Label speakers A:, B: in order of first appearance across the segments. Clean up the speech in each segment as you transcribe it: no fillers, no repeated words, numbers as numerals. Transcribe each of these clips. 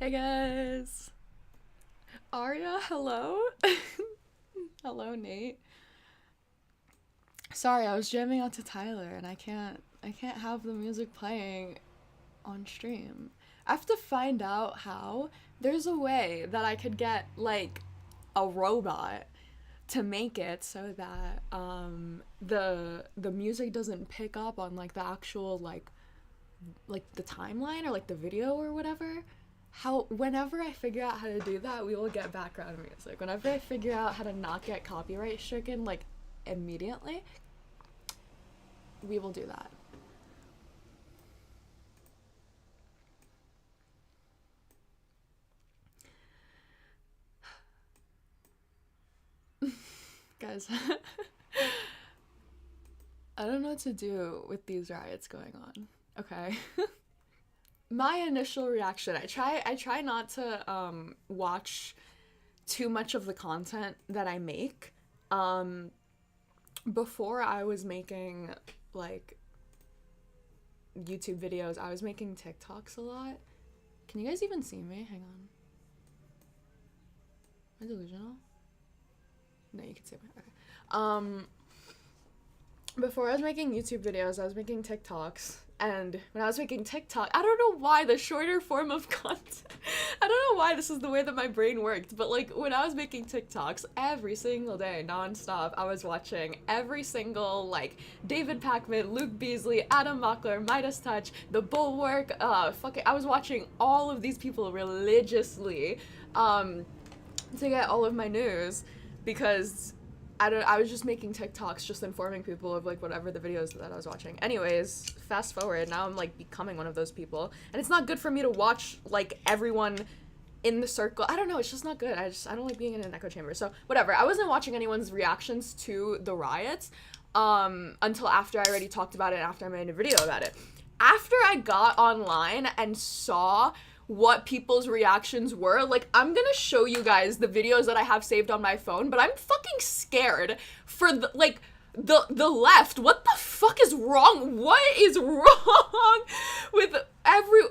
A: Hey guys. Arya, hello? Hello, Nate. Sorry, I was jamming out to Tyler and I can't have the music playing on stream. I have to find out how. There's a way that I could get like a robot to make it so that the music doesn't pick up on like the actual like the timeline or like the video or whatever. How whenever I figure out how to do that, we will get background music. Whenever I figure out how to not get copyright stricken like immediately, we will do that. Guys, I don't know what to do with these riots going on. Okay. My initial reaction, I try not to watch too much of the content that I make. Um Before I was making like YouTube videos, I was making TikToks a lot. Can you guys even see me? Hang on. Am I delusional? No, you can see me. Okay. Um Before I was making YouTube videos, I was making TikToks. And when I was making TikTok, I don't know why the shorter form of content. I don't know why this is the way that my brain worked, but like when I was making TikToks every single day, nonstop, I was watching every single like David Pakman, Luke Beasley, Adam Mockler, Midas Touch, The Bulwark. I was watching all of these people religiously, to get all of my news because I was just making TikToks, just informing people of like whatever the videos that I was watching. Anyways, fast forward, now I'm like becoming one of those people, and it's not good for me to watch like everyone in the circle. I don't know, it's just not good. I don't like being in an echo chamber. So whatever. I wasn't watching anyone's reactions to the riots until after I already talked about it and after I made a video about it. After I got online and saw what people's reactions were. Like, I'm gonna show you guys the videos that I have saved on my phone, but I'm fucking scared for the left. What the fuck is wrong? What is wrong with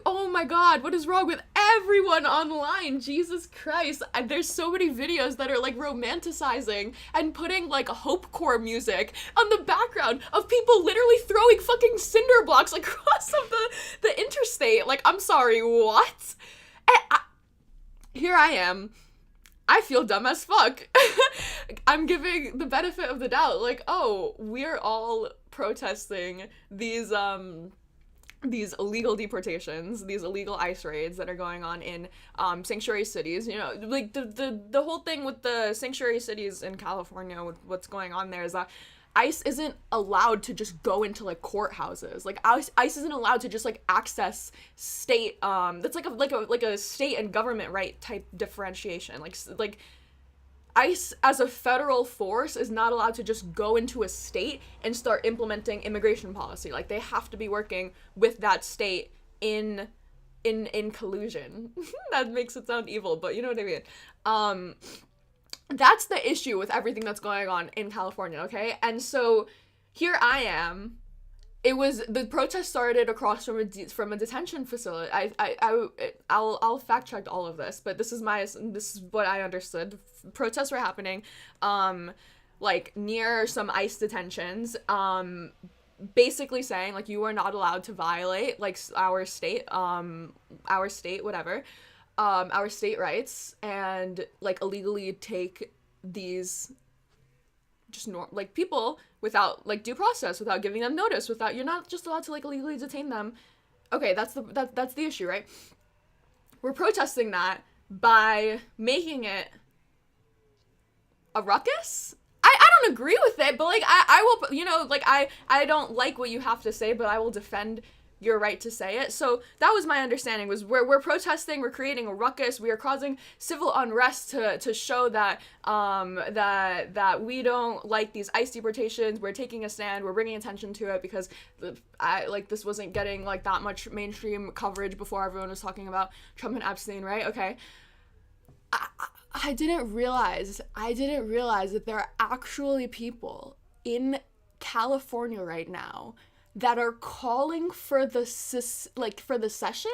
A: oh my god, what is wrong with everyone online? Jesus Christ. There's so many videos that are like romanticizing and putting like hopecore music on the background of people literally throwing fucking cinder blocks across of the interstate. Like, I'm sorry, what? Here I am. I feel dumb as fuck. I'm giving the benefit of the doubt, like, oh, we're all protesting these illegal deportations, these illegal ICE raids that are going on in sanctuary cities. You know, like the whole thing with the sanctuary cities in California, with what's going on there, is that ICE isn't allowed to just go into like courthouses. Like ICE isn't allowed to just like access state. That's like a state and government right type differentiation. Like ICE as a federal force is not allowed to just go into a state and start implementing immigration policy. Like, they have to be working with that state in collusion. That makes it sound evil, but you know what I mean. That's the issue with everything that's going on in California, okay? And so here I am. It was the protest started across from a detention facility. I'll fact check all of this, but this is what I understood. Protests were happening, like near some ICE detentions, basically saying like you are not allowed to violate like our state rights and like illegally take these like people without like due process, without giving them notice, without, you're not just allowed to like illegally detain them. Okay, that's the issue, right? We're protesting that by making it a ruckus. I don't agree with it, but like I will, you know, like I don't like what you have to say, but I will defend your right to say it. So that was my understanding, was we're protesting, we're creating a ruckus, we are causing civil unrest to show that that we don't like these ICE deportations. We're taking a stand, we're bringing attention to it because this wasn't getting like that much mainstream coverage before everyone was talking about Trump and Epstein, right? Okay. I didn't realize that there are actually people in California right now that are calling for the secession.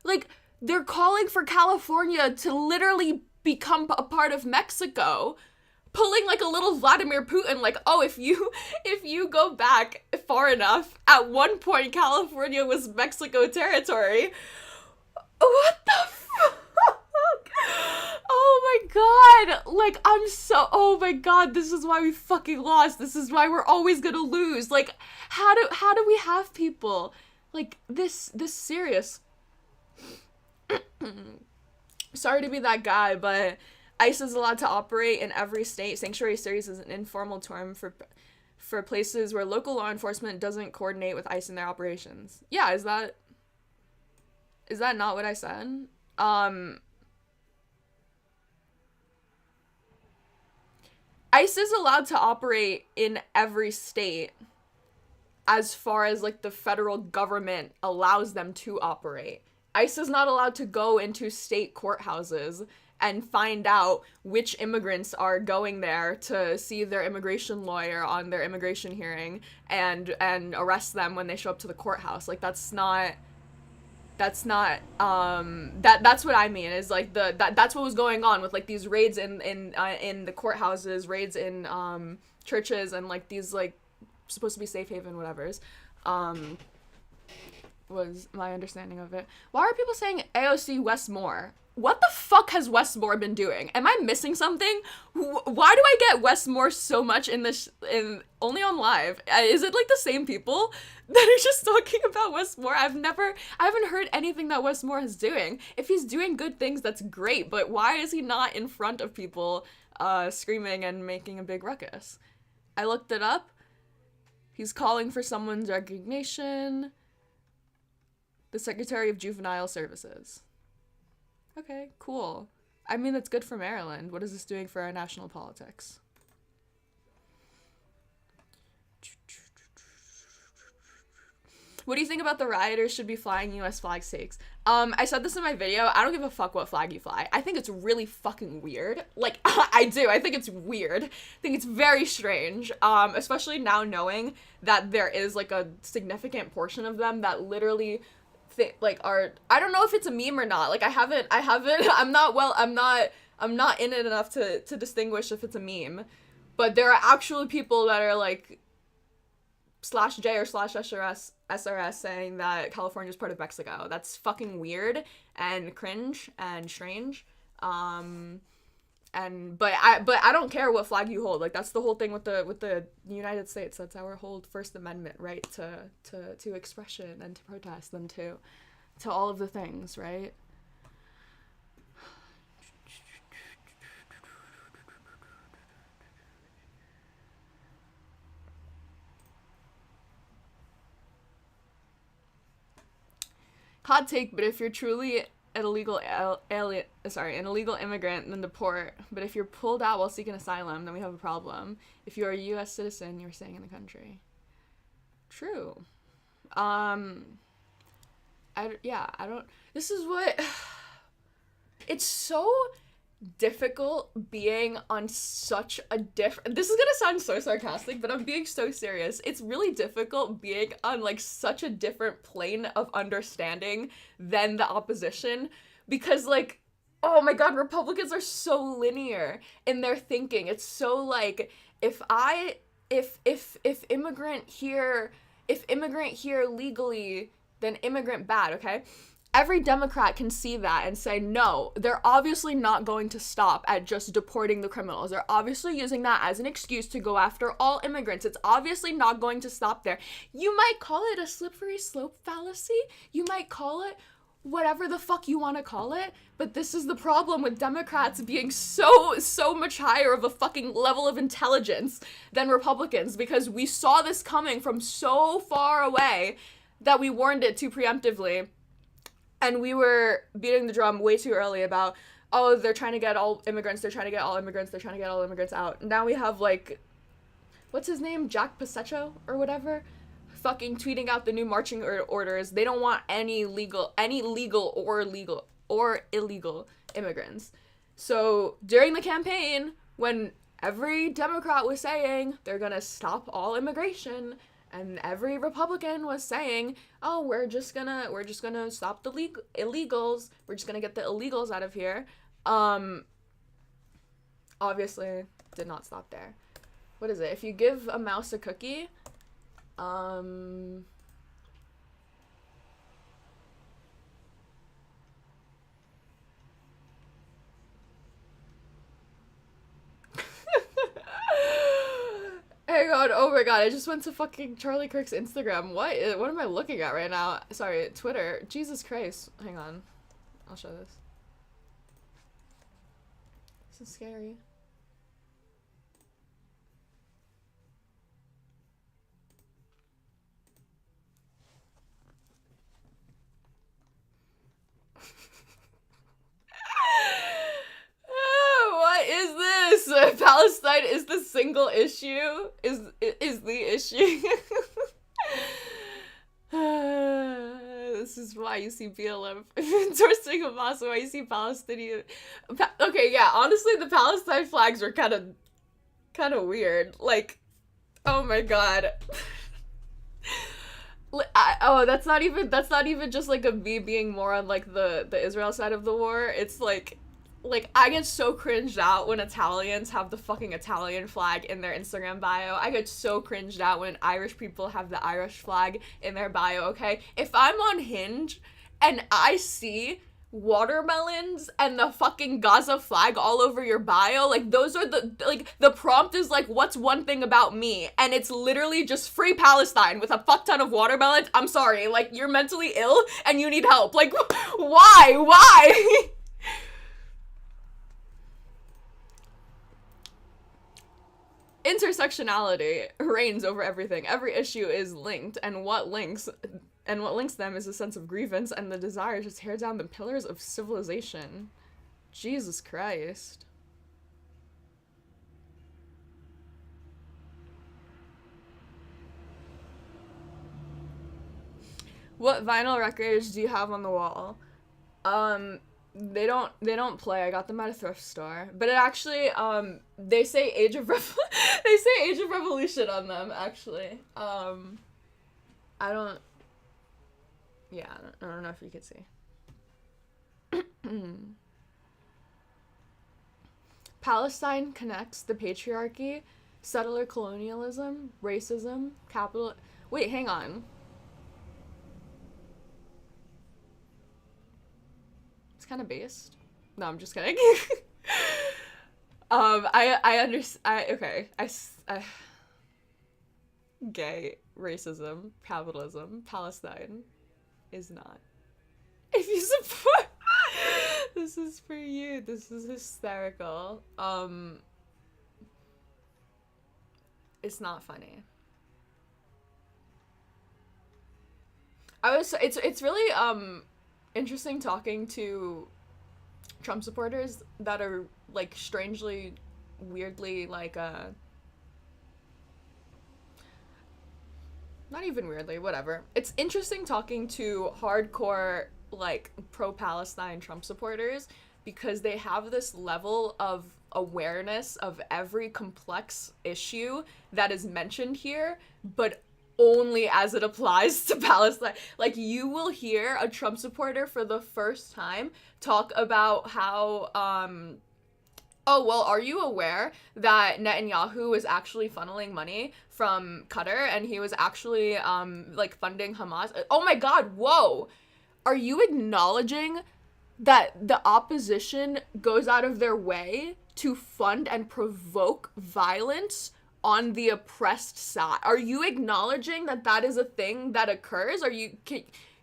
A: Like, they're calling for California to literally become a part of Mexico, pulling like a little Vladimir Putin, like, oh, if you go back far enough, at one point California was Mexico territory. What the fuck? Oh my god. Like, oh my god, this is why we fucking lost. This is why we're always gonna lose. Like, how do we have people like this serious? Sorry to be that guy, but ICE is allowed to operate in every state. Sanctuary cities is an informal term for places where local law enforcement doesn't coordinate with ICE in their operations. Yeah, is that not what I said? ICE is allowed to operate in every state as far as, like, the federal government allows them to operate. ICE is not allowed to go into state courthouses and find out which immigrants are going there to see their immigration lawyer on their immigration hearing and arrest them when they show up to the courthouse. Like, that's what I mean, is like that's what was going on with, like, these raids in the courthouses, raids in churches, and, like, these, like, supposed to be safe haven whatevers, was my understanding of it. Why are people saying AOC Westmore? What the fuck has Westmore been doing? Am I missing something? Why do I get Westmore so much in only on live? Is it like the same people that are just talking about Westmore? I haven't heard anything that Westmore is doing. If he's doing good things, that's great, but why is he not in front of people screaming and making a big ruckus? I looked it up. He's calling for someone's resignation. The Secretary of Juvenile Services. Okay, cool. I mean, that's good for Maryland. What is this doing for our national politics? What do you think about the rioters should be flying U.S. flag stakes? I said this in my video. I don't give a fuck what flag you fly. I think it's really fucking weird. Like, I do. I think it's weird. I think it's very strange. Especially now knowing that there is, like, a significant portion of them that literally I don't know if it's a meme or not. Like, I'm not in it enough to distinguish if it's a meme. But there are actually people that are, like, /J or /SRS saying that California is part of Mexico. That's fucking weird and cringe and strange. But I don't care what flag you hold. Like, that's the whole thing with the United States. That's our whole First Amendment right to expression and to protest and to all of the things, right? Hot take, but if you're truly an illegal immigrant, then deport. But if you're pulled out while seeking asylum, then we have a problem. If you're a U.S. citizen, you're staying in the country. True. This is what... It's so difficult being on such a different... This is gonna sound so sarcastic, but I'm being so serious. It's really difficult being on, like, such a different plane of understanding than the opposition, because, like, oh my god, Republicans are so linear in their thinking. It's so, like, if immigrant here legally, then immigrant bad, okay? Every Democrat can see that and say, no, they're obviously not going to stop at just deporting the criminals. They're obviously using that as an excuse to go after all immigrants. It's obviously not going to stop there. You might call it a slippery slope fallacy. You might call it whatever the fuck you want to call it. But this is the problem with Democrats being so much higher of a fucking level of intelligence than Republicans, because we saw this coming from so far away that we warned it too preemptively. And we were beating the drum way too early about, oh, they're trying to get all immigrants, they're trying to get all immigrants, they're trying to get all immigrants out. Now we have, like, what's his name? Jack Paseccio or whatever? Fucking tweeting out the new marching orders. They don't want any legal or illegal immigrants. So during the campaign, when every Democrat was saying they're gonna stop all immigration And every Republican was saying, "Oh, we're just gonna stop the illegals. We're just gonna get the illegals out of here." Obviously, did not stop there. What is it? If you give a mouse a cookie, hang on, oh my god, I just went to fucking Charlie Kirk's Instagram. What am I looking at right now? Sorry, Twitter. Jesus Christ. Hang on. I'll show this. This is scary. What is this? Palestine is the single issue? Is the issue? This is why you see BLM endorsing Hamas, why you see Palestinian... Okay, yeah, honestly, the Palestine flags were kind of weird. Like, oh my god. That's not even just like a me being more on like the Israel side of the war. It's like I get so cringed out when Italians have the fucking Italian flag in their Instagram bio. I get so cringed out when Irish people have the Irish flag in their bio, okay? If I'm on Hinge and I see watermelons and the fucking Gaza flag all over your bio, like those are the prompt is like, what's one thing about me? And it's literally just free Palestine with a fuck ton of watermelons. I'm sorry, like you're mentally ill and you need help. Like why? Intersectionality reigns over everything. Every issue is linked, and what links them is a sense of grievance and the desire to tear down the pillars of civilization. Jesus Christ. What vinyl records do you have on the wall? They don't play. I got them at a thrift store. But it actually, they say Age of Revolution on them, actually. I don't know if you could see. Palestine connects the patriarchy, settler colonialism, racism, capital... Wait, hang on. Kind of based. No, I'm just kidding. I understand. Okay. I gay, racism, capitalism, Palestine is not. If you support, this is for you. This is hysterical. It's not funny. It's really interesting talking to Trump supporters that are like strangely, weirdly like not even weirdly, whatever. It's interesting talking to hardcore like pro-Palestine Trump supporters because they have this level of awareness of every complex issue that is mentioned here, but only as it applies to Palestine. Like, you will hear a Trump supporter for the first time talk about how, oh, well, are you aware that Netanyahu is actually funneling money from Qatar and he was actually, like, funding Hamas? Oh my god, whoa! Are you acknowledging that the opposition goes out of their way to fund and provoke violence on the oppressed side? Are you acknowledging that that is a thing that occurs?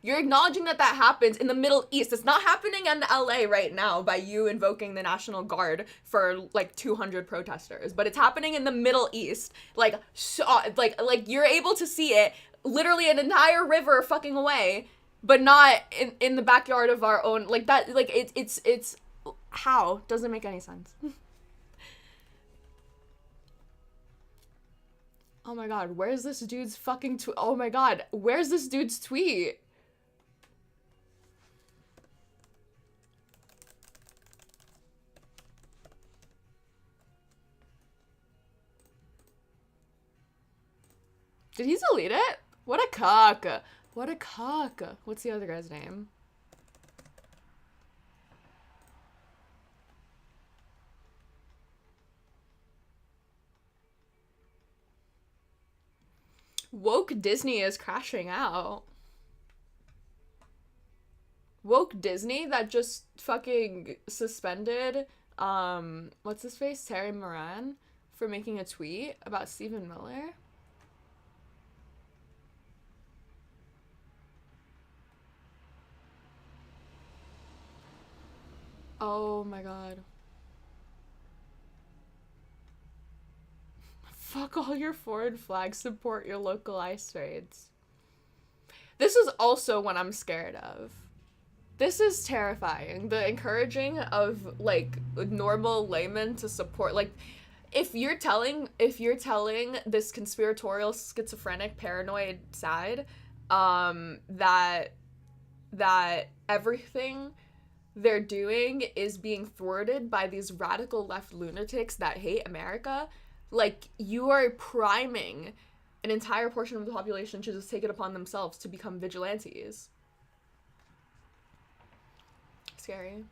A: You're acknowledging that that happens in the Middle East. It's not happening in LA right now by you invoking the National Guard for like 200 protesters, but it's happening in the Middle East. Like, so, like you're able to see it literally an entire river fucking away, but not in the backyard of our own. Like that, like it's how? Doesn't make any sense. Oh my god, where's this dude's fucking tweet? Oh my god, where's this dude's tweet? Did he delete it? What a cock. What a cock. What's the other guy's name? Woke Disney is crashing out. Woke Disney that just fucking suspended, what's his face? Terry Moran for making a tweet about Stephen Miller. Oh my god. Fuck all your foreign flags, support your local ice raids. This is also what I'm scared of. This is terrifying. The encouraging of, like, normal laymen to support, like, if you're telling this conspiratorial, schizophrenic, paranoid side, that everything they're doing is being thwarted by these radical left lunatics that hate America, like, you are priming an entire portion of the population to just take it upon themselves to become vigilantes. Scary.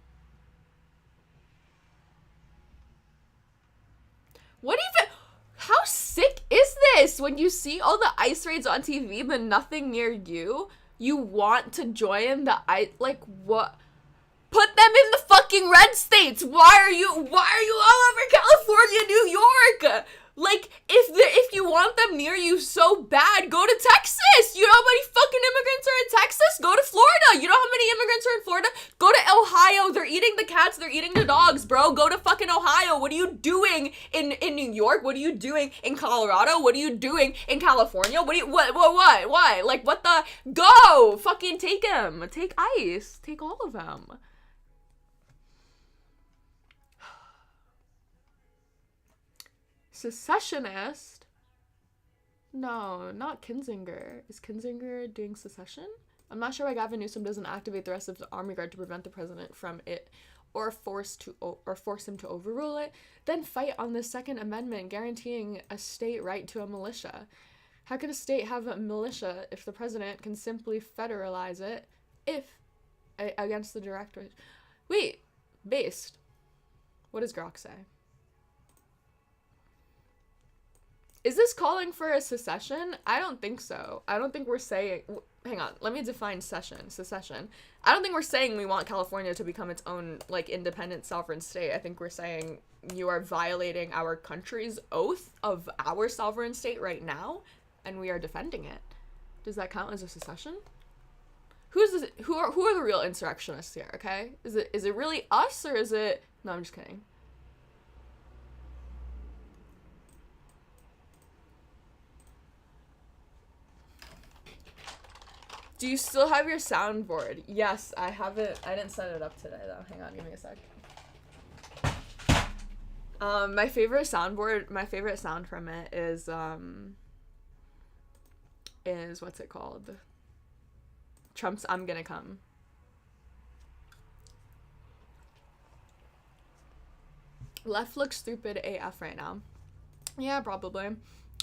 A: What even? How sick is this? When you see all the ICE raids on TV but nothing near you, you want to join the ICE, like, what? Put them in the fucking red states. Why are you all over California, New York? Like, if you want them near you so bad, go to Texas. You know how many fucking immigrants are in Texas? Go to Florida. You know how many immigrants are in Florida? Go to Ohio. They're eating the cats. They're eating the dogs, bro. Go to fucking Ohio. What are you doing in New York? What are you doing in Colorado? What are you doing in California? Why? Like, what the? Go! Fucking take them. Take ICE. Take all of them. Secessionist? No, not Kinzinger. Is Kinzinger doing secession? I'm not sure why Gavin Newsom doesn't activate the rest of the Army Guard to prevent the president from it or force him to overrule it. Then fight on the Second Amendment guaranteeing a state right to a militia. How could a state have a militia if the president can simply federalize it against the directorate? Wait, based. What does Grok say? Is this calling for a secession? I don't think so. I don't think we're saying... Hang on, let me define secession. I don't think we're saying we want California to become its own, like, independent sovereign state. I think we're saying you are violating our country's oath of our sovereign state right now, and we are defending it. Does that count as a secession? Who are the real insurrectionists here, okay? Is it really us, or is it... No, I'm just kidding. Do you still have your soundboard? Yes, I have it. I didn't set it up today, though. Hang on, give me a sec. My favorite sound from it is what's it called? Trump's I'm Gonna Come. Left looks stupid AF right now. Yeah, probably.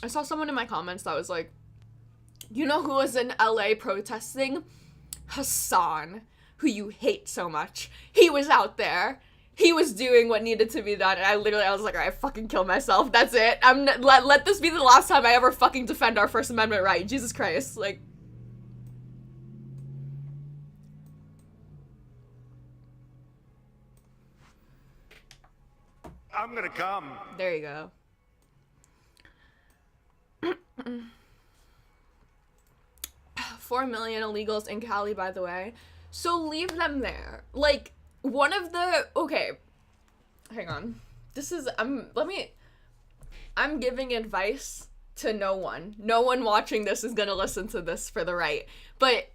A: I saw someone in my comments that was like, you know who was in LA protesting? Hassan, who you hate so much. He was out there. He was doing what needed to be done, and I was like, alright, fucking kill myself. That's it. Let this be the last time I ever fucking defend our First Amendment right. Jesus Christ, like.
B: I'm gonna come.
A: There you go. 4 million illegals in Cali, by the way. So leave them there. Like, one of the... Okay. Hang on. This is... I'm giving advice to no one. No one watching this is gonna listen to this for the right. But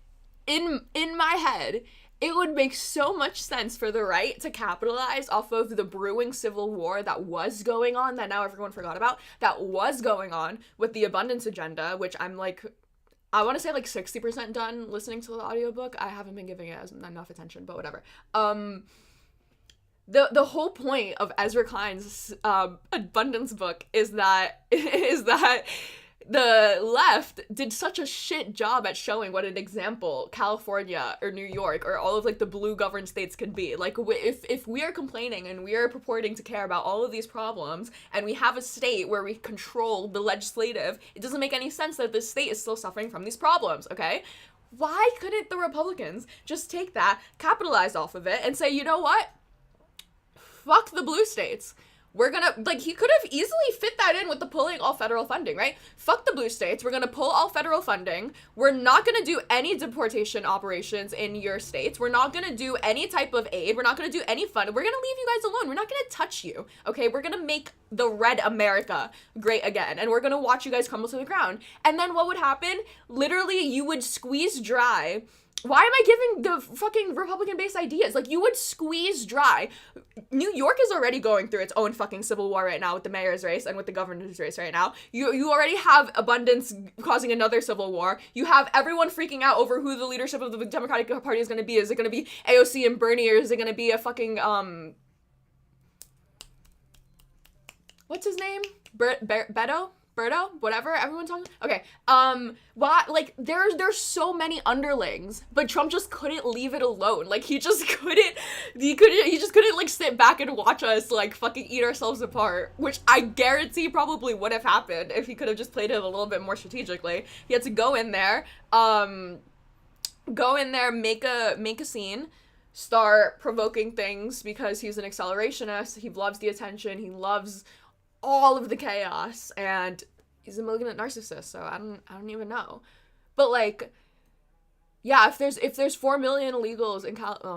A: in my head, it would make so much sense for the right to capitalize off of the brewing civil war that was going on, that now everyone forgot about, that was going on with the abundance agenda, which I'm like... I want to say like 60% done listening to the audiobook. I haven't been giving it enough attention, but whatever. The whole point of Ezra Klein's abundance book is that the left did such a shit job at showing what an example California or New York or all of like the blue governed states can be. Like if we are complaining and we are purporting to care about all of these problems and we have a state where we control the legislative, it doesn't make any sense that this state is still suffering from these problems, okay? Why couldn't the Republicans just take that, capitalize off of it, and say, you know what? Fuck the blue states. We're gonna, like, he could have easily fit that in with the pulling all federal funding, right? Fuck the blue states. We're gonna pull all federal funding. We're not gonna do any deportation operations in your states. We're not gonna do any type of aid. We're not gonna do any fund. We're gonna leave you guys alone. We're not gonna touch you, okay? We're gonna make the red America great again. And we're gonna watch you guys crumble to the ground. And then what would happen? Literally, you would squeeze dry. Why am I giving the fucking Republican-based ideas? Like, you would squeeze dry. New York is already going through its own fucking civil war right now with the mayor's race and with the governor's race right now. You already have abundance causing another civil war. You have everyone freaking out over who the leadership of the Democratic Party is going to be. Is it going to be AOC and Bernie, or is it going to be a fucking, what's his name? Berto? Whatever, everyone talking? Okay, why, like, there's so many underlings, but Trump just couldn't leave it alone. Like, he just couldn't, like, sit back and watch us, like, fucking eat ourselves apart, which I guarantee probably would have happened if he could have just played it a little bit more strategically. He had to go in there, make a scene, start provoking things because he's an accelerationist, he loves the attention, he loves all of the chaos, and he's a malignant narcissist, so I don't even know. But, like, yeah, if there's 4 million illegals in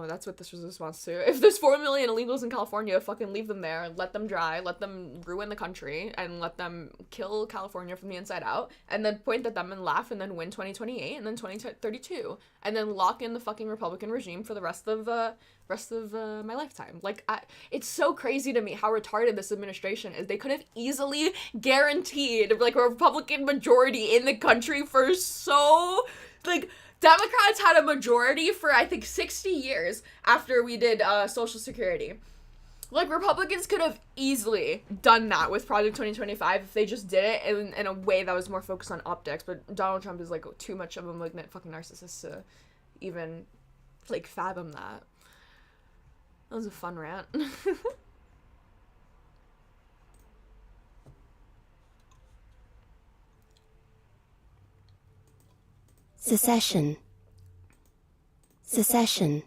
A: that's what this was a response to. If there's 4 million illegals in California, fucking leave them there, let them dry, let them ruin the country, and let them kill California from the inside out, and then point at them and laugh, and then win 2028, and then 2032, and then lock in the fucking Republican regime for the rest of my lifetime. Like, it's so crazy to me how retarded this administration is. They could have easily guaranteed, like, a Republican majority in the country for so, like, Democrats had a majority for, I think, 60 years after we did Social Security. Like, Republicans could have easily done that with Project 2025 if they just did it in a way that was more focused on optics, but Donald Trump is, like, too much of a malignant fucking narcissist to even, like, fathom that. That was a fun rant.
B: Secession. Secession.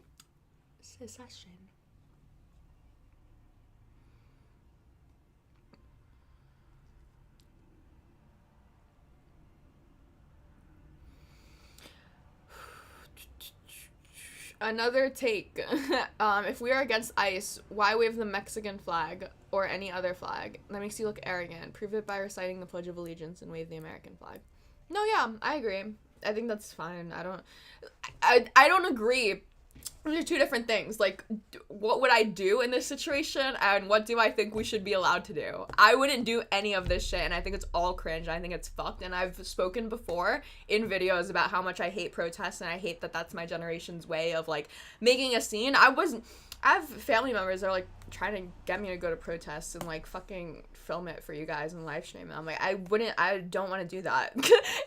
A: Secession. Another take. If we are against ICE, why wave the Mexican flag or any other flag? That makes you look arrogant. Prove it by reciting the Pledge of Allegiance and wave the American flag. No, yeah, I agree. I think that's fine. I don't agree. Those are two different things. Like, what would I do in this situation, and what do I think we should be allowed to do? I wouldn't do any of this shit, and I think it's all cringe. I think it's fucked, and I've spoken before in videos about how much I hate protests, and I hate that that's my generation's way of, like, making a scene. I have family members that are, like, trying to get me to go to protests and, like, fucking film it for you guys and live stream it. I'm like, I don't want to do that.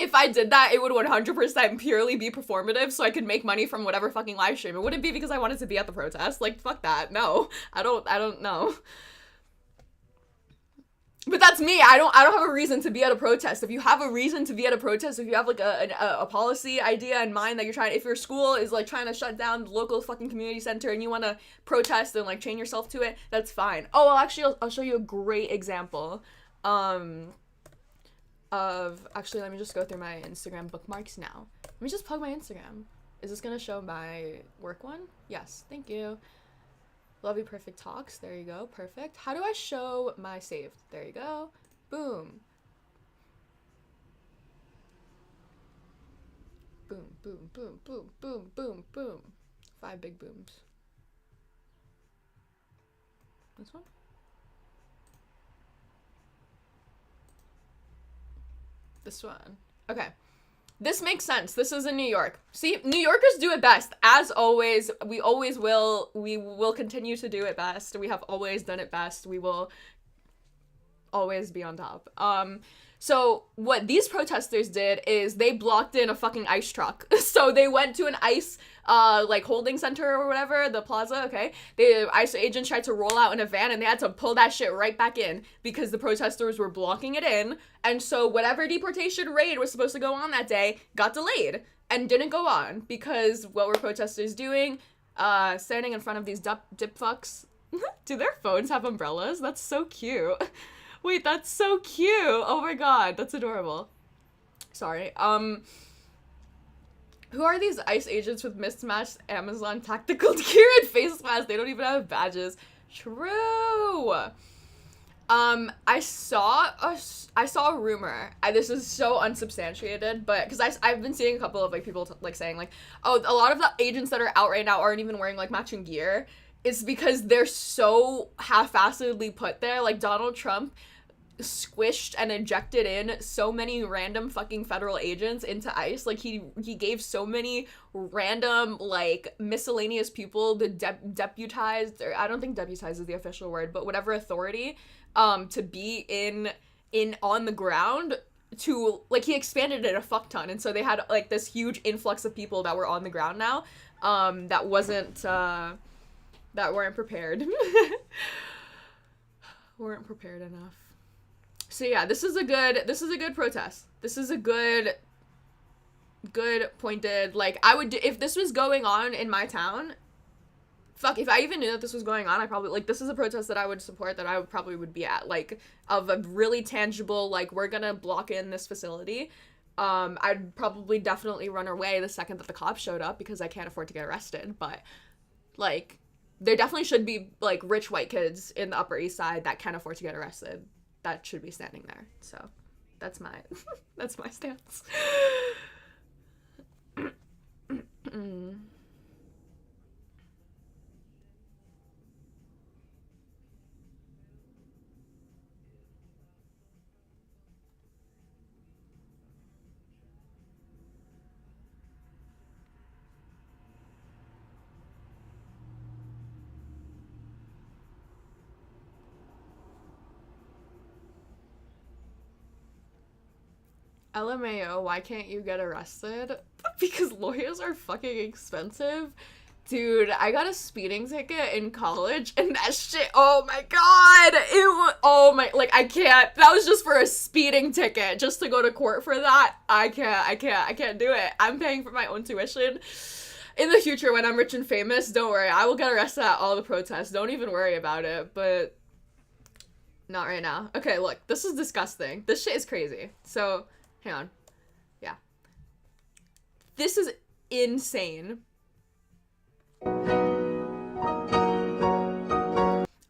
A: If I did that, it would 100% purely be performative so I could make money from whatever fucking live stream. It wouldn't be because I wanted to be at the protest. Like, fuck that. No. I don't know. But that's me. I don't have a reason to be at a protest. If you have a reason to be at a protest, if you have, like, a policy idea in mind that you're trying, if your school is, like, trying to shut down the local fucking community center and you want to protest and, like, chain yourself to it, that's fine. Oh, well, actually, I'll show you a great example actually, let me just go through my Instagram bookmarks now. Let me just plug my Instagram. Is this gonna show my work one? Yes, thank you. Lovelyperfecttalks, there you go, perfect. How do I show my saved? There you go, boom. Boom, boom, boom, boom, boom, boom, boom. 5 big booms. This one? This one. Okay. This makes sense. This is in New York. See, New Yorkers do it best. As always, we always will. We will continue to do it best. We have always done it best. We will always be on top. So what these protesters did is they blocked in a fucking ice truck. So they went to an ice, like holding center or whatever, the plaza, okay? The ICE agents tried to roll out in a van and they had to pull that shit right back in because the protesters were blocking it in. And so whatever deportation raid was supposed to go on that day got delayed and didn't go on because what were protesters doing? Standing in front of these dip fucks. Do their phones have umbrellas? That's so cute. Wait, that's so cute. Oh my god, that's adorable. Sorry. Who are these ICE agents with mismatched Amazon tactical gear and face masks? They don't even have badges. True. I saw a rumor. This is so unsubstantiated, but because I've been seeing a couple of like people like saying like, oh, a lot of the agents that are out right now aren't even wearing like matching gear. It's because they're so half-assedly put there. Like Donald Trump squished and ejected in so many random fucking federal agents into ICE. Like he gave so many random like miscellaneous people the deputized, or I don't think deputized is the official word, but whatever authority to be in on the ground to like he expanded it a fuck ton, and so they had like this huge influx of people that were on the ground now that weren't prepared. Weren't prepared enough. So yeah, this is a good protest. This is a good pointed, like, I would, if this was going on in my town, fuck, if I even knew that this was going on, I probably, like, this is a protest that I would support, that I would probably would be at, like, of a really tangible, like, we're gonna block in this facility. I'd probably definitely run away the second that the cops showed up because I can't afford to get arrested, but, like, there definitely should be, like, rich white kids in the Upper East Side that can't afford to get arrested that should be standing there. So that's my that's my stance. LMAO, why can't you get arrested? Because lawyers are fucking expensive. Dude, I got a speeding ticket in college, and that shit, oh my god, I can't, that was just for a speeding ticket, just to go to court for that. I can't do it. I'm paying for my own tuition. In the future, when I'm rich and famous, don't worry, I will get arrested at all the protests, don't even worry about it, but not right now. Okay, look, this is disgusting. This shit is crazy. So, hang on. Yeah. This is insane. I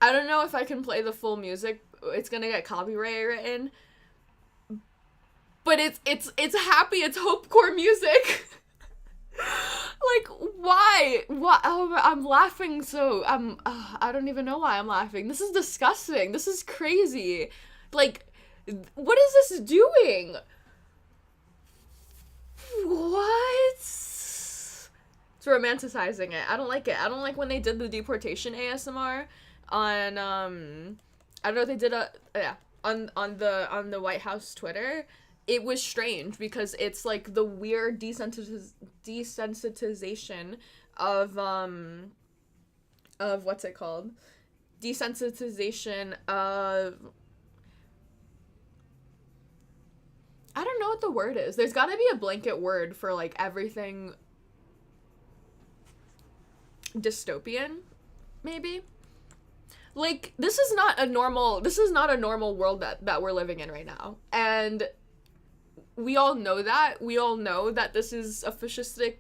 A: don't know if I can play the full music. It's gonna get copyright written. But it's happy, it's hopecore music. Like, why? Oh, I'm laughing so, I don't even know why I'm laughing. This is disgusting. This is crazy. Like, what is this doing? What? It's romanticizing it. I don't like it. I don't like when they did the deportation ASMR on, I don't know if they did on the White House Twitter. It was strange because it's like the weird desensitization of what's it called? Desensitization of, I don't know what the word is. There's gotta be a blanket word for like everything dystopian, maybe. Like, this is not a normal world that we're living in right now. And we all know that. We all know that this is a fascistic,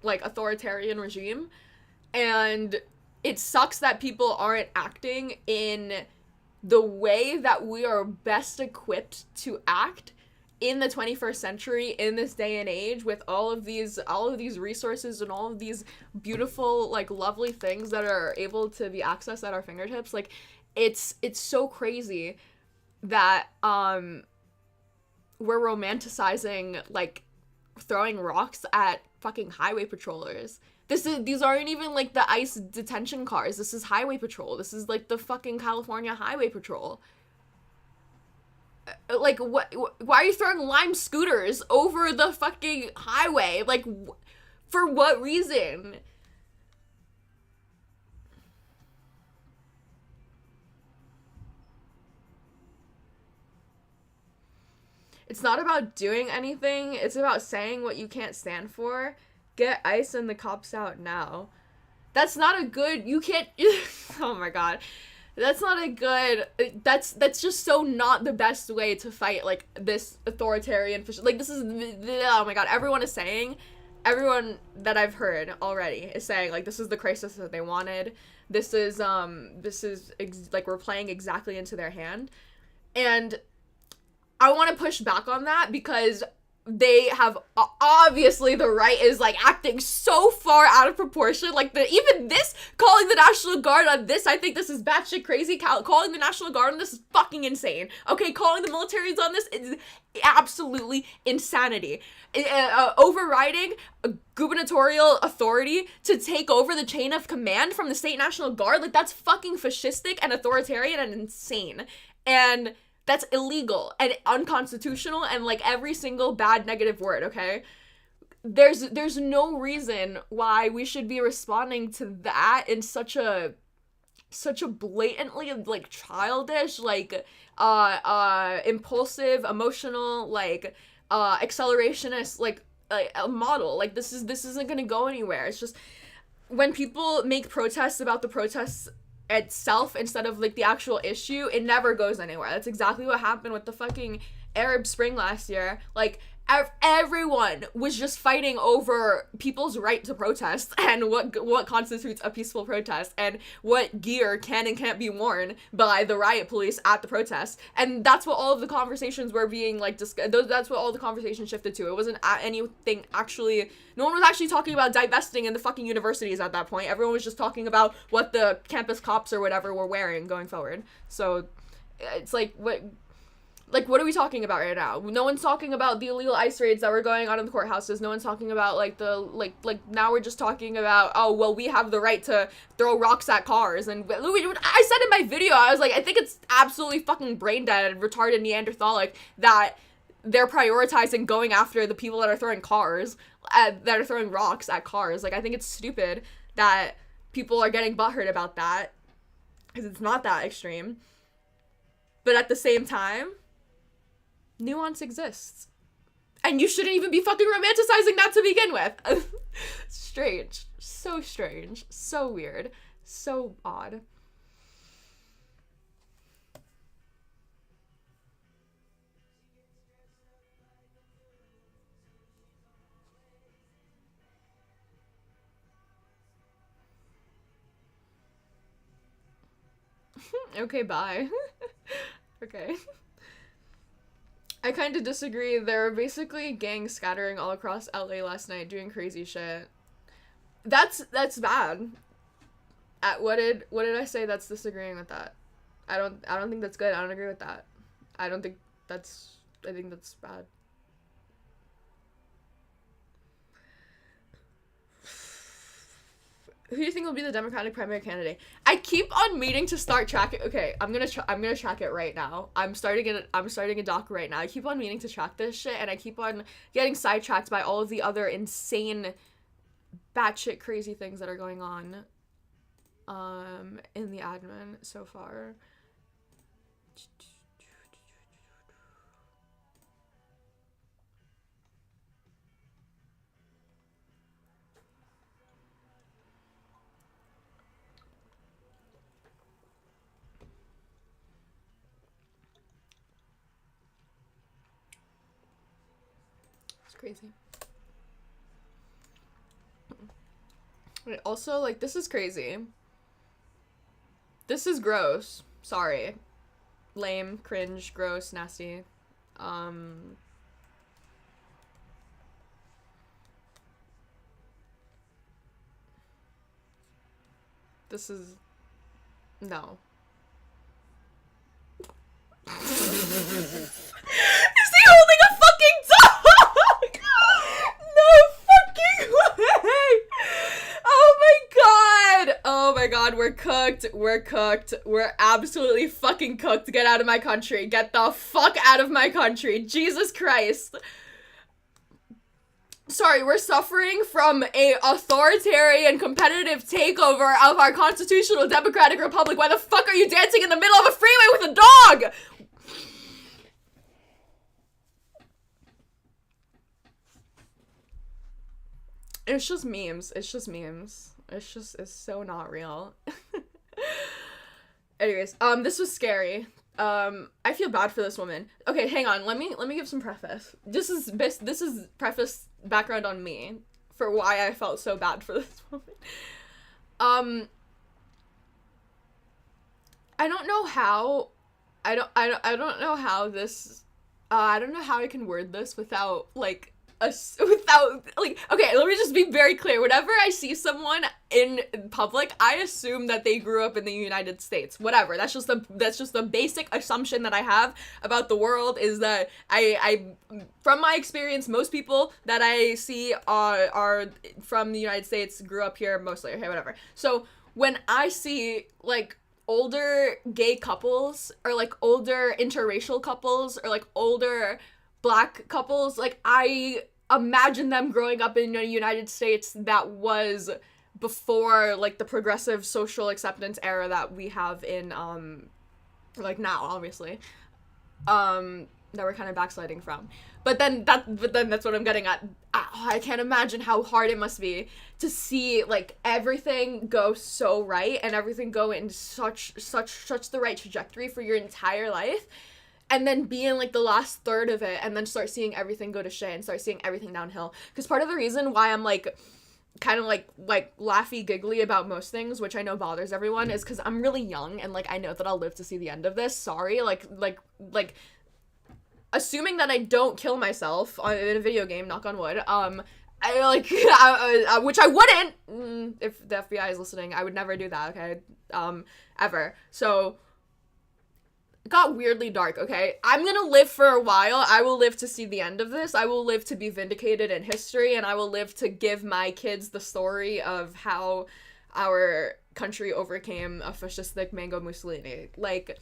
A: like, authoritarian regime. And it sucks that people aren't acting in the way that we are best equipped to act in the 21st century, in this day and age, with all of these resources and all of these beautiful, like, lovely things that are able to be accessed at our fingertips. Like, it's so crazy that we're romanticizing, like, throwing rocks at fucking highway patrollers. These aren't even, like, the ICE detention cars. This is highway patrol. This is, like, the fucking California Highway Patrol. Like, why are you throwing lime scooters over the fucking highway? Like, for what reason? It's not about doing anything. It's about saying what you can't stand for. Get ICE and the cops out now. That's not a good... You can't... Oh my god. That's not a good... That's just so not the best way to fight, like, this authoritarian... Like, this is... Oh my god. Everyone is saying... Everyone that I've heard already is saying, like, this is the crisis that they wanted. This is, like, we're playing exactly into their hand. And I want to push back on that because they have obviously the right is like acting so far out of proportion. Like even this, calling the National Guard on this, I think this is batshit crazy. Calling the National Guard on this is fucking insane. Okay, calling the militaries on this is absolutely insanity. Overriding a gubernatorial authority to take over the chain of command from the state National Guard, like that's fucking fascistic and authoritarian and insane. And that's illegal and unconstitutional and like every single bad negative word, okay? There's no reason why we should be responding to that in such a blatantly like childish, like impulsive, emotional, like accelerationist like a model. Like this isn't gonna go anywhere. It's just when people make protests about the protests itself instead of like the actual issue, it never goes anywhere. That's exactly what happened with the fucking Arab Spring last year. Like everyone was just fighting over people's right to protest and what constitutes a peaceful protest and what gear can and can't be worn by the riot police at the protest. And that's what all of the conversations were being like that's what all the conversation shifted to. It wasn't anything actually. No one was actually talking about divesting in the fucking universities at that point. Everyone was just talking about what the campus cops or whatever were wearing going forward. So it's like what are we talking about right now? No one's talking about the illegal ICE raids that were going on in the courthouses. No one's talking about like now we're just talking about, oh well, we have the right to throw rocks at cars. And I said in my video, I was like, I think it's absolutely fucking brain dead, retarded, Neanderthalic that they're prioritizing going after the people that are throwing that are throwing rocks at cars. Like I think it's stupid that people are getting butthurt about that because it's not that extreme. But at the same time, nuance exists. And you shouldn't even be fucking romanticizing that to begin with. Strange. So strange. So weird. So odd. Okay, bye. Okay. I kind of disagree. There were basically gangs scattering all across LA last night doing crazy shit. That's bad. What did I say that's disagreeing with that? I don't think that's good. I don't agree with that. I think that's bad. Who do you think will be the Democratic primary candidate? I keep on meaning to start tracking. Okay, I'm gonna track it right now. I'm starting a doc right now. I keep on meaning to track this shit, and I keep on getting sidetracked by all of the other insane, batshit crazy things that are going on, in the admin so far. Crazy. Wait, also, like, this is crazy. This is gross. Sorry. Lame, cringe, gross, nasty. This is... No. Is he holding a fucking dog? No fucking way! Oh my god! Oh my god, we're cooked. We're cooked. We're absolutely fucking cooked. Get out of my country. Get the fuck out of my country. Jesus Christ. Sorry, we're suffering from a authoritarian competitive takeover of our constitutional democratic republic. Why the fuck are you dancing in the middle of a freeway with a dog? It's just memes. It's just memes. It's so not real. Anyways, this was scary. I feel bad for this woman. Okay, hang on. Let me give some preface. This is preface background on me for why I felt so bad for this woman. I don't know how I don't know how this I don't know how I can word this without like okay, let me just be very clear. Whenever I see someone in public, I assume that they grew up in the United States. Whatever. That's just the basic assumption that I have about the world, is that I from my experience, most people that I see are from the United States, grew up here mostly. Okay, whatever. So when I see like older gay couples or like older interracial couples or like older Black couples, like I imagine them growing up in the United States that was before like the progressive social acceptance era that we have in like now, obviously, that we're kind of backsliding from. But then that's what I'm getting at. I can't imagine how hard it must be to see like everything go so right and everything go in such the right trajectory for your entire life, and then be in like the last third of it and then start seeing everything go to shit and start seeing everything downhill. Because part of the reason why I'm like kind of like laughy giggly about most things, which I know bothers everyone, is because I'm really young and like I know that I'll live to see the end of this. Sorry, like assuming that I don't kill myself in a video game, knock on wood, I like which I wouldn't, if the FBI is listening, I would never do that, okay, ever. So it got weirdly dark, okay? I'm gonna live for a while. I will live to see the end of this. I will live to be vindicated in history, and I will live to give my kids the story of how our country overcame a fascistic Mango Mussolini. Like,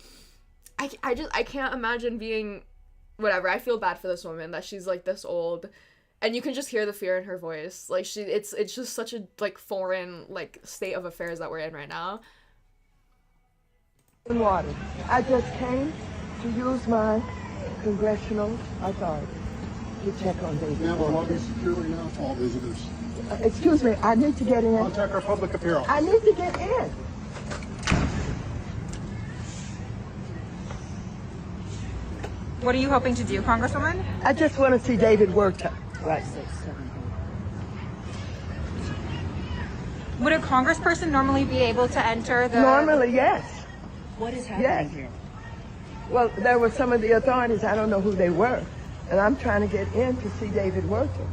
A: I can't imagine being, whatever. I feel bad for this woman that she's like this old, and you can just hear the fear in her voice. Like it's just such a like foreign like state of affairs that we're in right now.
C: Water. I just came to use my congressional authority to check on David.
D: We have a lobby securely now for all visitors.
C: Excuse me, I need to get in.
D: Contact our public appeal.
C: I need to get in.
E: What are you hoping to do, Congresswoman?
C: I just want to see David Werta. Right.
E: Would a congressperson normally be able to enter the...
C: Normally, yes.
F: What is happening here?
C: Well, there were some of the authorities, I don't know who they were, and I'm trying to get in to see David Werta,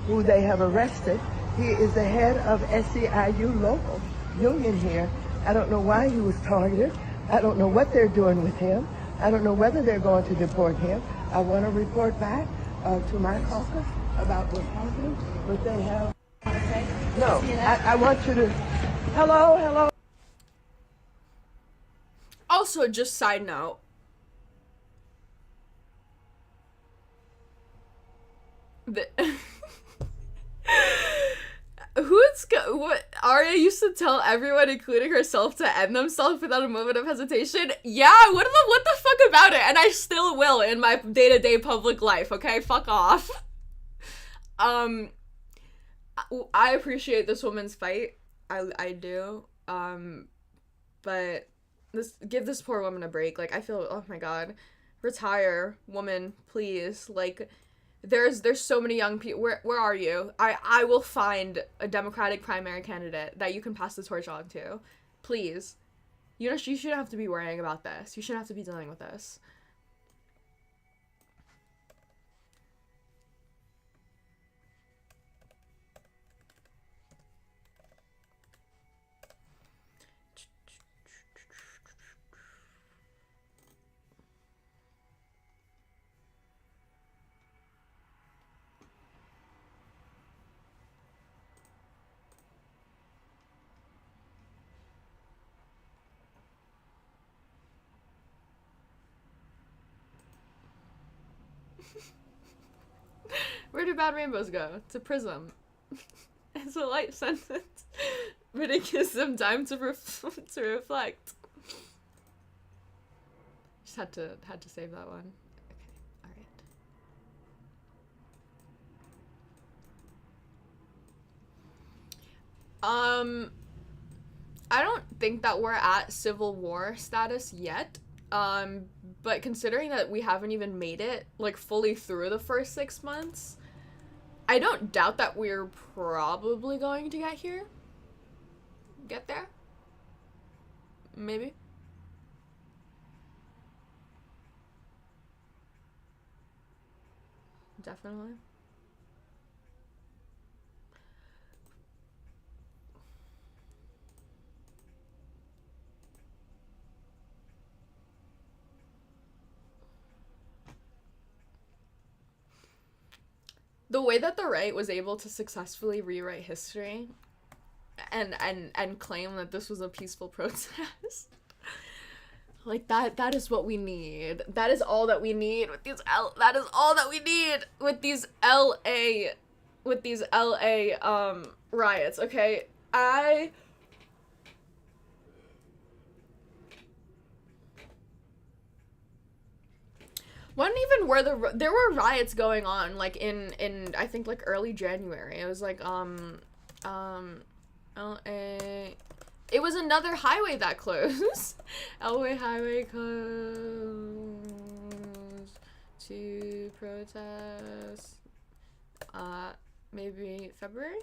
C: who they have arrested. He is the head of SEIU local union here. I don't know why he was targeted. I don't know what they're doing with him. I don't know whether they're going to deport him. I want to report back to my caucus about what's happening, but they have... No, I want you to... Hello?
A: Also, just side note, what Arya used to tell everyone, including herself, to end themselves without a moment of hesitation. Yeah, what the fuck about it? And I still will in my day-to-day public life, okay? Fuck off. I appreciate this woman's fight. I do. But give this poor woman a break. Like, I feel, oh my god, retire, woman, please. Like, there's so many young people. Where are you? I will find a Democratic primary candidate that you can pass the torch on to, please. You shouldn't have to be worrying about this. You shouldn't have to be dealing with this. Where do bad rainbows go? To prism. It's a light sentence, but it gives them time to reflect. Just had to save that one. Okay, all right. I don't think that we're at civil war status yet. But considering that we haven't even made it like fully through the first 6 months, I don't doubt that we're probably going to get there. Maybe. Definitely. The way that the right was able to successfully rewrite history and claim that this was a peaceful protest. Like that is what we need. That is all that we need with these that is all that we need with these LA riots, okay? When even were there were riots going on like in I think like early January. It was like LA. It was another highway that closed. LA highway closed to protest. Maybe February.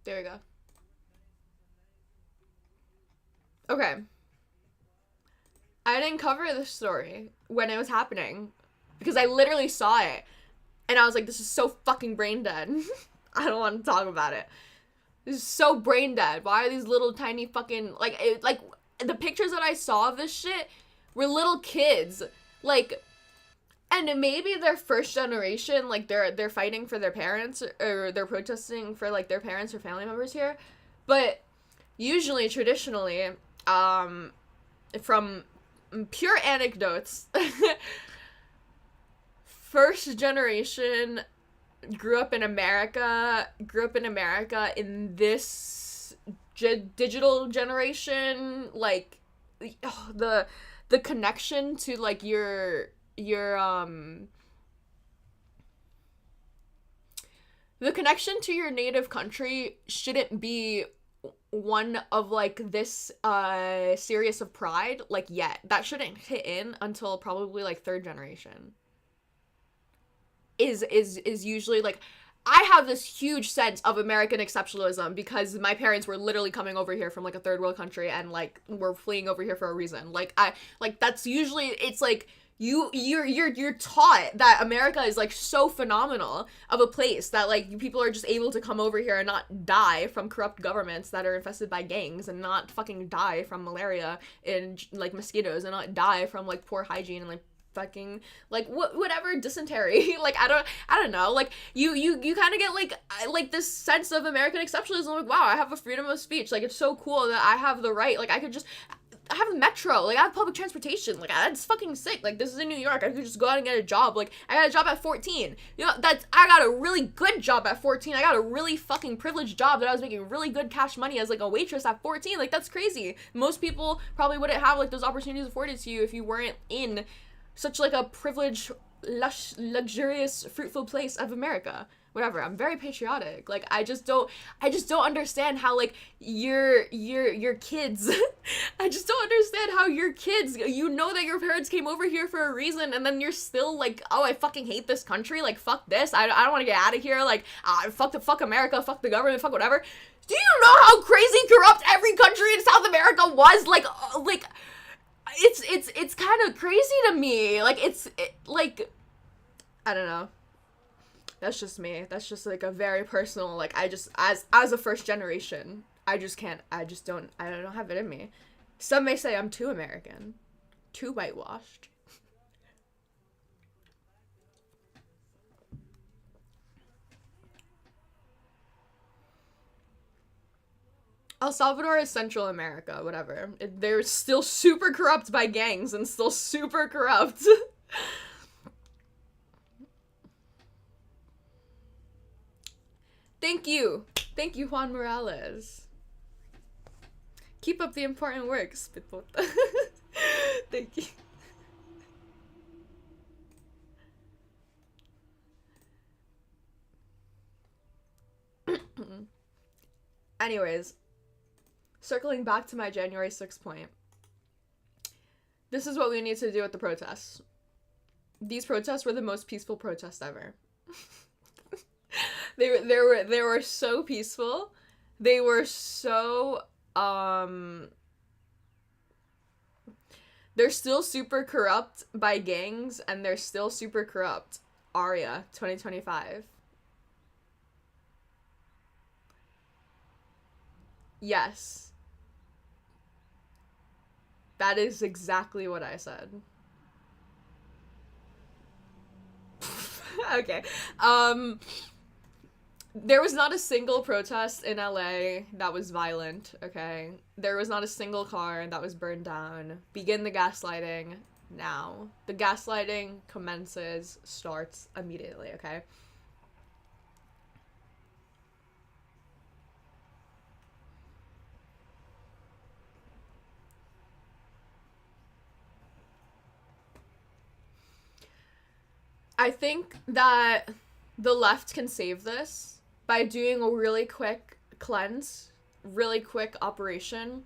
A: There we go. Okay. I didn't cover this story when it was happening because I literally saw it and I was like, this is so fucking brain dead. I don't want to talk about it. This is so brain dead. Why are these little tiny fucking like the pictures that I saw of this shit were little kids, like, and maybe they're first generation, like they're fighting for their parents or they're protesting for like their parents or family members here, but usually traditionally from pure anecdotes, first generation grew up in America in this digital generation, like the connection to like your the connection to your native country shouldn't be one of like this serious of pride like yet. That shouldn't hit in until probably like third generation is usually like, I have this huge sense of American exceptionalism because my parents were literally coming over here from like a third world country and like were fleeing over here for a reason. Like that's usually, it's like you're taught that America is like so phenomenal of a place that like people are just able to come over here and not die from corrupt governments that are infested by gangs, and not fucking die from malaria and like mosquitoes, and not die from like poor hygiene and like fucking like whatever dysentery. Like I don't know, like you kind of get like this sense of American exceptionalism, like wow, I have a freedom of speech, like it's so cool that I have the right, like I have a metro, like I have public transportation, like that's fucking sick, like this is in New York, I could just go out and get a job, like I got a job at 14, you know, I got a really good job at 14, I got a really fucking privileged job that I was making really good cash money as like a waitress at 14, like that's crazy. Most people probably wouldn't have like those opportunities afforded to you if you weren't in such like a privileged, lush, luxurious, fruitful place of America. Whatever, I'm very patriotic. Like I just don't understand how like your kids I just don't understand how your kids, you know that your parents came over here for a reason, and then you're still like, oh, I fucking hate this country, like fuck this, I don't want to get out of here, like fuck America, fuck the government, fuck whatever. Do you know how crazy corrupt every country in South America was? Like it's kind of crazy to me. Like like I don't know. That's just me. That's just like a very personal, like I just as a first generation, I don't have it in me. Some may say I'm too American, too whitewashed. El Salvador is Central America, whatever. They're still super corrupt by gangs and still super corrupt. Thank you. Thank you, Juan Morales. Keep up the important work, Spitbota. Thank you. Anyways, circling back to my January 6th point. This is what we need to do at the protests. These protests were the most peaceful protests ever. They were so peaceful. They were so they're still super corrupt by gangs, and they're still super corrupt. Arya 2025. Yes. That is exactly what I said. Okay. There was not a single protest in LA that was violent, okay? There was not a single car that was burned down. Begin the gaslighting now. The gaslighting starts immediately, okay? I think that the left can save this by doing a really quick cleanse, really quick operation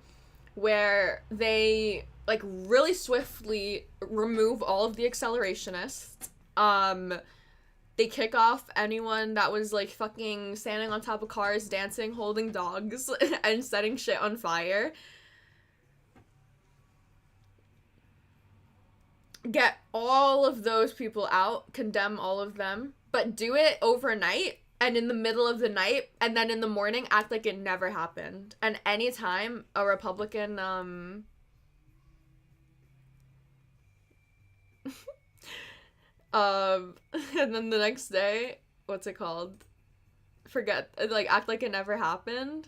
A: where they like really swiftly remove all of the accelerationists. They kick off anyone that was like fucking standing on top of cars, dancing, holding dogs, and setting shit on fire. Get all of those people out, condemn all of them, but do it overnight and in the middle of the night, and then in the morning act like it never happened. And anytime a Republican and then the next day, what's it called? Act like it never happened.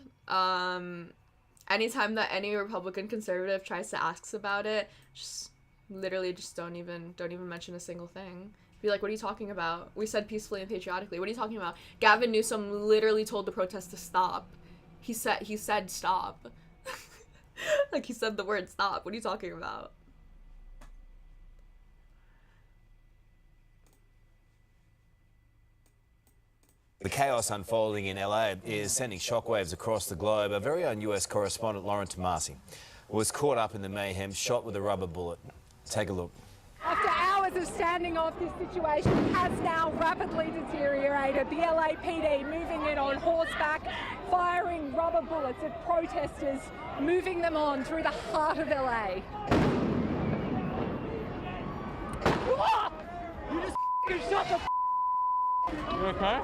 A: Anytime that any Republican conservative tries to ask about it, just don't even mention a single thing. Be like, what are you talking about? We said peacefully and patriotically. What are you talking about? Gavin Newsom literally told the protest to stop. He said stop. Like, he said the word stop. What are you talking about?
G: The chaos unfolding in LA is sending shockwaves across the globe. Our very own US correspondent Lauren Tomasi was caught up in the mayhem, shot with a rubber bullet. Take a look.
H: After hours of standing off, this situation has now rapidly deteriorated. The LAPD moving in on horseback, firing rubber bullets at protesters, moving them on through the heart of LA. You just shot the You okay?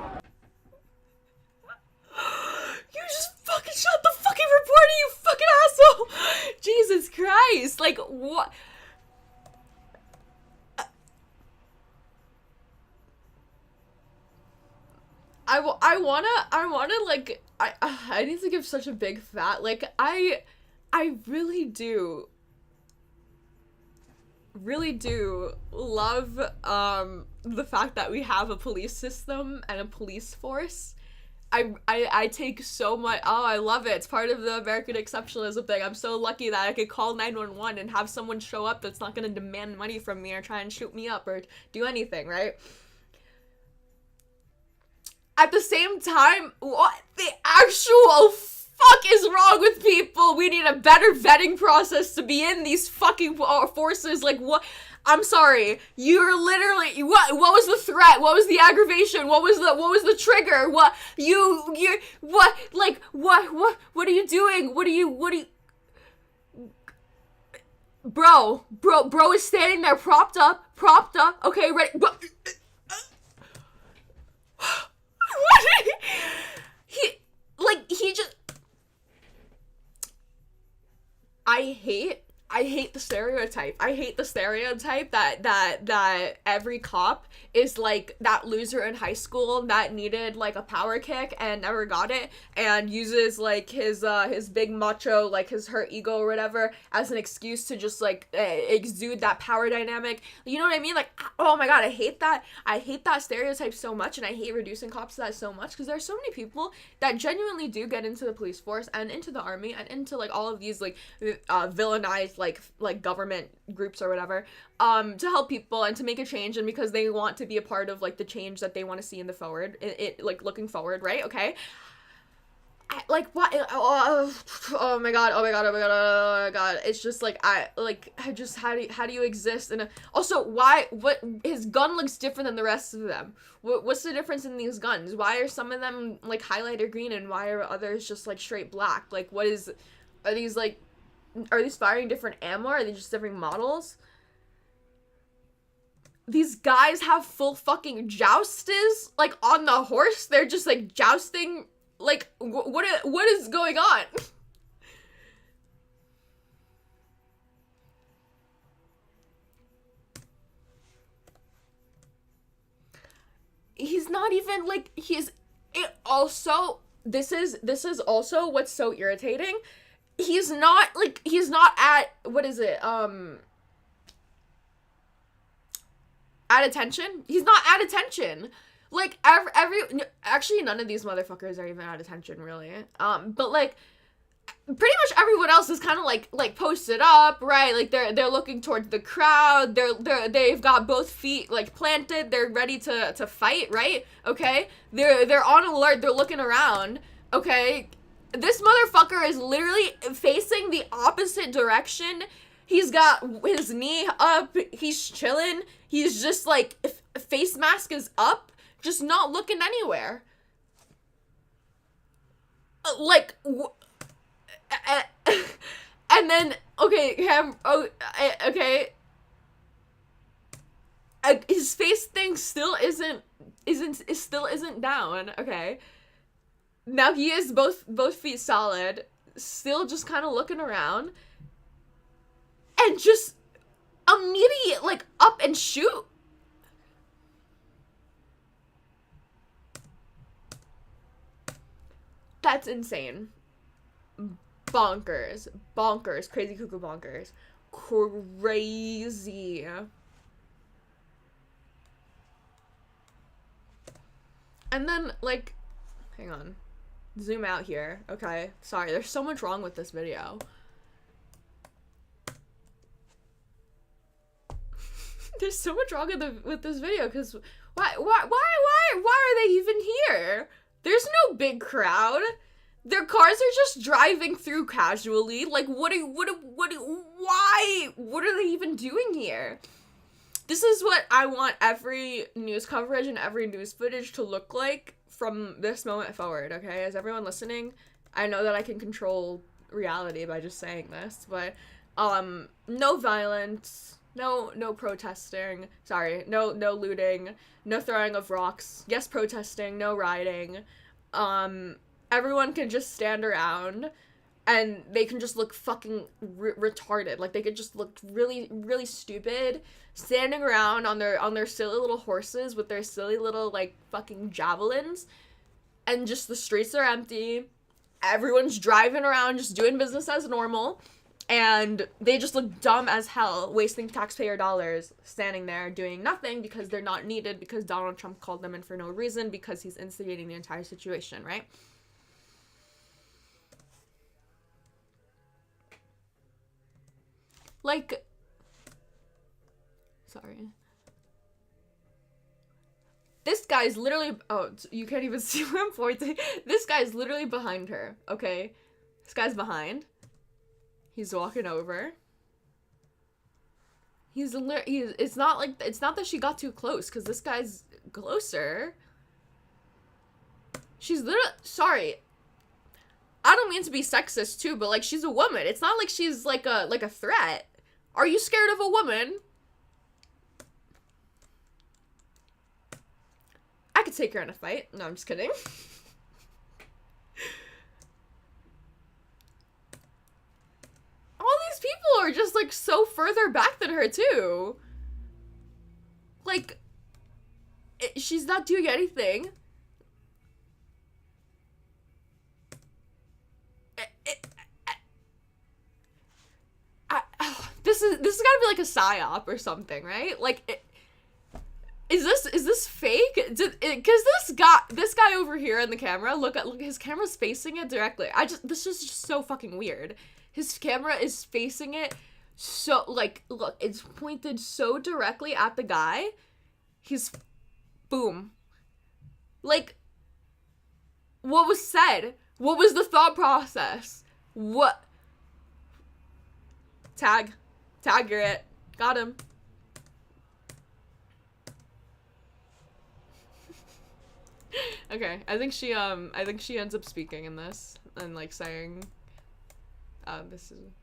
A: You just fucking shot the fucking reporter, you fucking asshole! Jesus Christ, like, what? I need to give such a big fat, like, I really do love, the fact that we have a police system and a police force. I take so much, I love it. It's part of the American exceptionalism thing. I'm so lucky that I could call 911 and have someone show up that's not gonna demand money from me or try and shoot me up or do anything, right? At the same time, what the actual fuck is wrong with people? We need a better vetting process to be in these fucking forces. Like, what? I'm sorry. You're literally, what was the threat? What was the aggravation? What was the trigger? What are you doing? What are you Bro is standing there propped up, okay, ready, what? He just, I hate I hate the stereotype. I hate the stereotype that every cop is like that loser in high school that needed like a power kick and never got it, and uses like his big macho, like his hurt ego or whatever, as an excuse to just like exude that power dynamic. You know what I mean? Like, oh my god, I hate that. I hate that stereotype so much, and I hate reducing cops to that so much, because there's so many people that genuinely do get into the police force and into the army and into like all of these like villainized like government groups or whatever, to help people and to make a change, and because they want to be a part of like the change that they want to see in the forward, it like looking forward, right? Okay. Like what? Oh my god! Oh my god! Oh my god! Oh my god! It's just like I just how do you exist? And also, what his gun looks different than the rest of them? What's the difference in these guns? Why are some of them like highlighter green and why are others just like straight black? Like what is? Are these firing different ammo? Are they just different models? These guys have full fucking jousters like on the horse. They're just like jousting. Like, what is going on? He's not even like, it also, this is also what's so irritating. He's not at, what is it, at attention? He's not at attention. Like, actually, none of these motherfuckers are even at attention, really. But, like, pretty much everyone else is kind of, like, posted up, right? Like, they're looking towards the crowd. They've got both feet, like, planted. They're ready to fight, right? Okay? They're on alert. They're looking around, okay? This motherfucker is literally facing the opposite direction. He's got his knee up. He's chilling. He's just, like, face mask is up. Just not looking anywhere. Like, and then, okay, okay. His face thing still isn't down, okay. Now he is both feet solid, still just kind of looking around, and just immediate, like, up and shoot. That's insane. Bonkers. Bonkers. Crazy cuckoo bonkers. Crazy. And then, like, hang on. Zoom out here. Okay. Sorry, there's so much wrong with this video. There's so much wrong with this video, because why are they even here? There's no big crowd. Their cars are just driving through casually. Like, why? What are they even doing here? This is what I want every news coverage and every news footage to look like from this moment forward, okay? Is everyone listening? I know that I can control reality by just saying this, but, no violence, no protesting, sorry, no looting, no throwing of rocks, yes, protesting, no rioting, everyone can just stand around, and they can just look fucking retarded, like, they could just look really, really stupid, standing around on their silly little horses with their silly little, like, fucking javelins, and just the streets are empty, everyone's driving around, just doing business as normal, and they just look dumb as hell, wasting taxpayer dollars, standing there doing nothing because they're not needed, because Donald Trump called them in for no reason, because he's instigating the entire situation, right? Like, sorry. This guy's literally, oh, you can't even see what I'm pointing. This guy's literally behind her, okay? This guy's behind. He's walking over. It's not that she got too close, because this guy's closer. She's literally, sorry. I don't mean to be sexist too, but, like, she's a woman. It's not like she's like a threat. Are you scared of a woman? I could take her in a fight. No, I'm just kidding. All these people are just like so further back than her too. Like, she's not doing anything. This is gotta be like a psyop or something, right? Like, is this fake? Because this guy over here in the camera, look, his camera's facing it directly. This is just so fucking weird. His camera is facing it so, like, look, it's pointed so directly at the guy. He's, boom. Like, what was said? What was the thought process? What? Tag, you're it. Got him. Okay, I think she ends up speaking in this and like saying, this is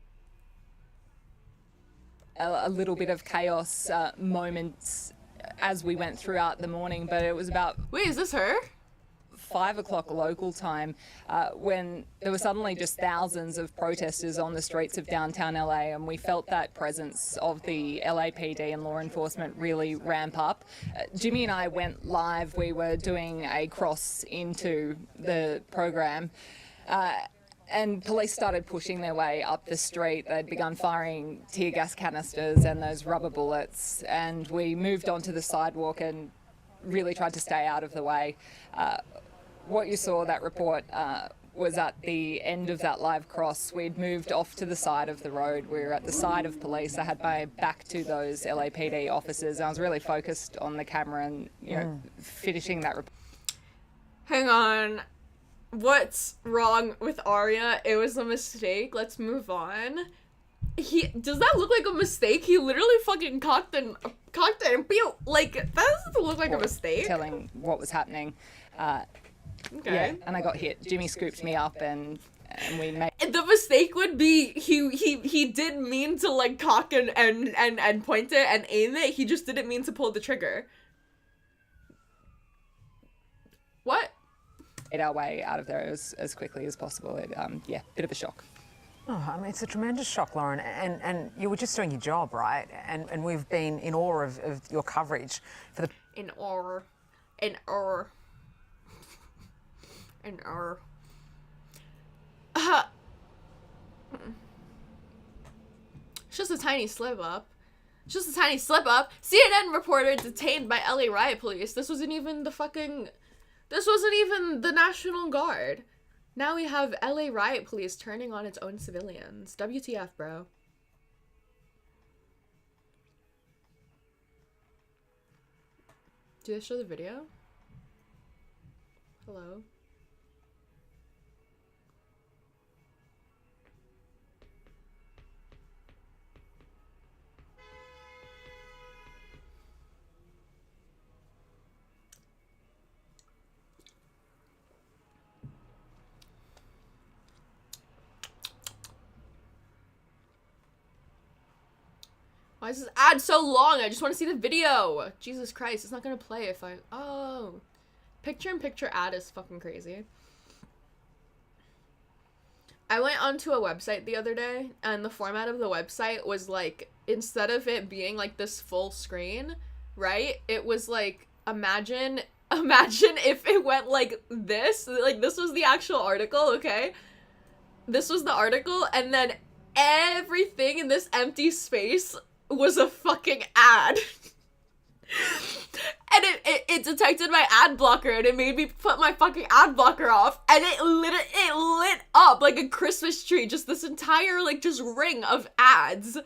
E: a little bit of chaos moments as we went throughout the morning, but it was about
A: wait, is this her?
E: 5 o'clock local time when there were suddenly just thousands of protesters on the streets of downtown LA, and we felt that presence of the LAPD and law enforcement really ramp up. Jimmy and I went live. We were doing a cross into the program, and police started pushing their way up the street. They'd begun firing tear gas canisters and those rubber bullets, and we moved onto the sidewalk and really tried to stay out of the way. What you saw, that report, was at the end of that live cross. We'd moved off to the side of the road. We were at the side of police. I had my back to those LAPD officers. I was really focused on the camera and, you know, finishing that report.
A: Hang on. What's wrong with Arya? It was a mistake. Let's move on. Does that look like a mistake? He literally fucking cocked and pew. Like, that doesn't look like a mistake.
E: Telling what was happening.
A: Okay.
E: Yeah, and I got hit. Jimmy scooped me up and we made...
A: The mistake would be he did mean to like cock and point it and aim it. He just didn't mean to pull the trigger. What?
E: Made our way out of there as quickly as possible. Yeah, bit of a shock.
F: Oh, I mean, it's a tremendous shock, Lauren, and you were just doing your job, right? And we've been in awe of your coverage for the...
A: In awe. It's just a tiny slip up. CNN reporter detained by LA riot police. This wasn't even the National Guard. Now we have LA riot police turning on its own civilians. WTF, bro. Do they show the video? Hello? Why is this ad so long? I just want to see the video. Jesus Christ, it's not gonna play if I... Oh. Picture-in-picture ad is fucking crazy. I went onto a website the other day, and the format of the website was like, instead of it being like this full screen, right? It was like, imagine if it went like this. Like, this was the actual article, okay? This was the article, and then everything in this empty space was a fucking ad. And it detected my ad blocker, and it made me put my fucking ad blocker off, and it lit up like a Christmas tree, just this entire like just ring of ads.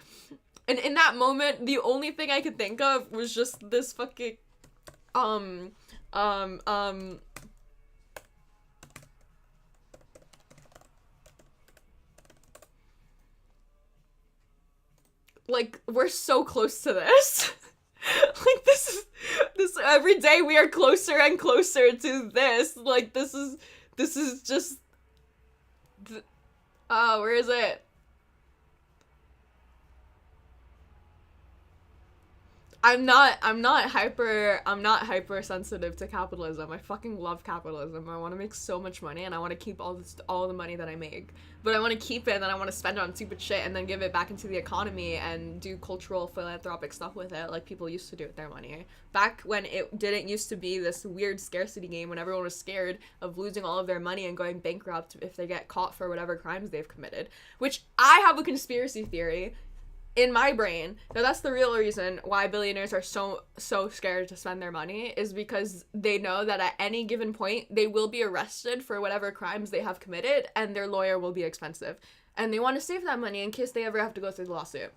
A: And in that moment, the only thing I could think of was just this fucking like, we're so close to this. Like, this every day we are closer and closer to this. Like, this is just oh, where is it? I'm not hypersensitive to capitalism. I fucking love capitalism. I want to make so much money, and I want to keep all the money that I make. But I want to keep it, and then I want to spend it on stupid shit, and then give it back into the economy and do cultural philanthropic stuff with it, like people used to do with their money. Back when it didn't used to be this weird scarcity game when everyone was scared of losing all of their money and going bankrupt if they get caught for whatever crimes they've committed. Which I have a conspiracy theory in my brain that that's the real reason why billionaires are so scared to spend their money, is because they know that at any given point they will be arrested for whatever crimes they have committed, and their lawyer will be expensive, and they want to save that money in case they ever have to go through the lawsuit.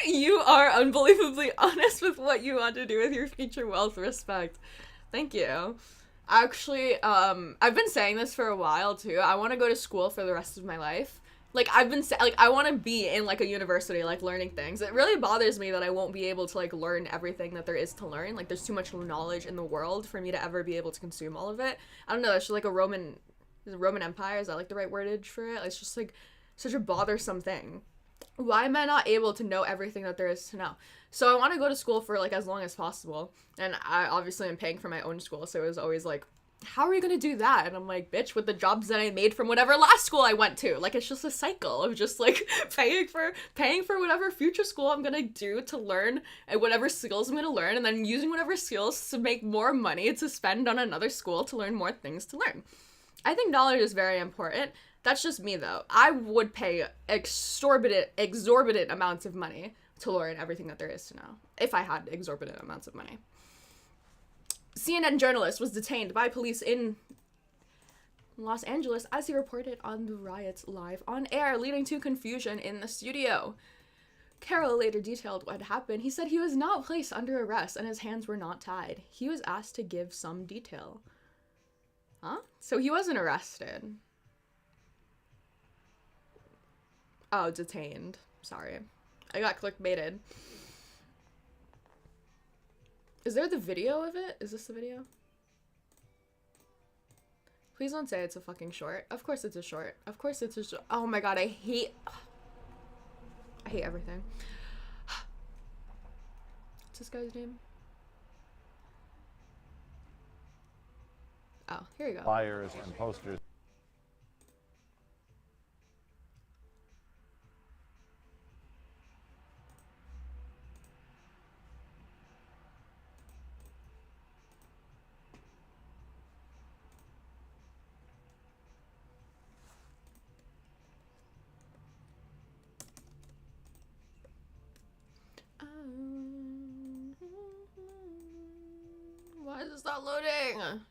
A: You are unbelievably honest with what you want to do with your future wealth. Respect. Thank you. Actually, I've been saying this for a while too. I want to go to school for the rest of my life. Like, I've been like, I want to be in like a university, like learning things. It really bothers me that I won't be able to like learn everything that there is to learn. Like, there's too much knowledge in the world for me to ever be able to consume all of it. I don't know. It's just like a Roman Empire. Is that like the right wordage for it? It's just like such a bothersome thing. Why am I not able to know everything that there is to know? So I want to go to school for like as long as possible, and I obviously am paying for my own school, so it was always like, how are you gonna do that? And I'm like, bitch, with the jobs that I made from whatever last school I went to. Like, it's just a cycle of just like paying for whatever future school I'm gonna do to learn, and whatever skills I'm gonna learn, and then using whatever skills to make more money to spend on another school to learn more things to learn. I think knowledge is very important. That's just me, though. I would pay exorbitant amounts of money to learn everything that there is to know, if I had exorbitant amounts of money. CNN journalist was detained by police in Los Angeles as he reported on the riots live on air, leading to confusion in the studio. Carroll later detailed what happened. He said he was not placed under arrest and his hands were not tied. He was asked to give some detail. Huh? So he wasn't arrested. Oh, detained. Sorry. I got clickbaited. Is there the video of it? Is this the video? Please don't say it's a fucking short. Of course it's a short. Of course it's a short. Oh my god, I hate everything. What's this guy's name? Oh, here you go.
I: Flyers and posters.
A: Why is this not loading?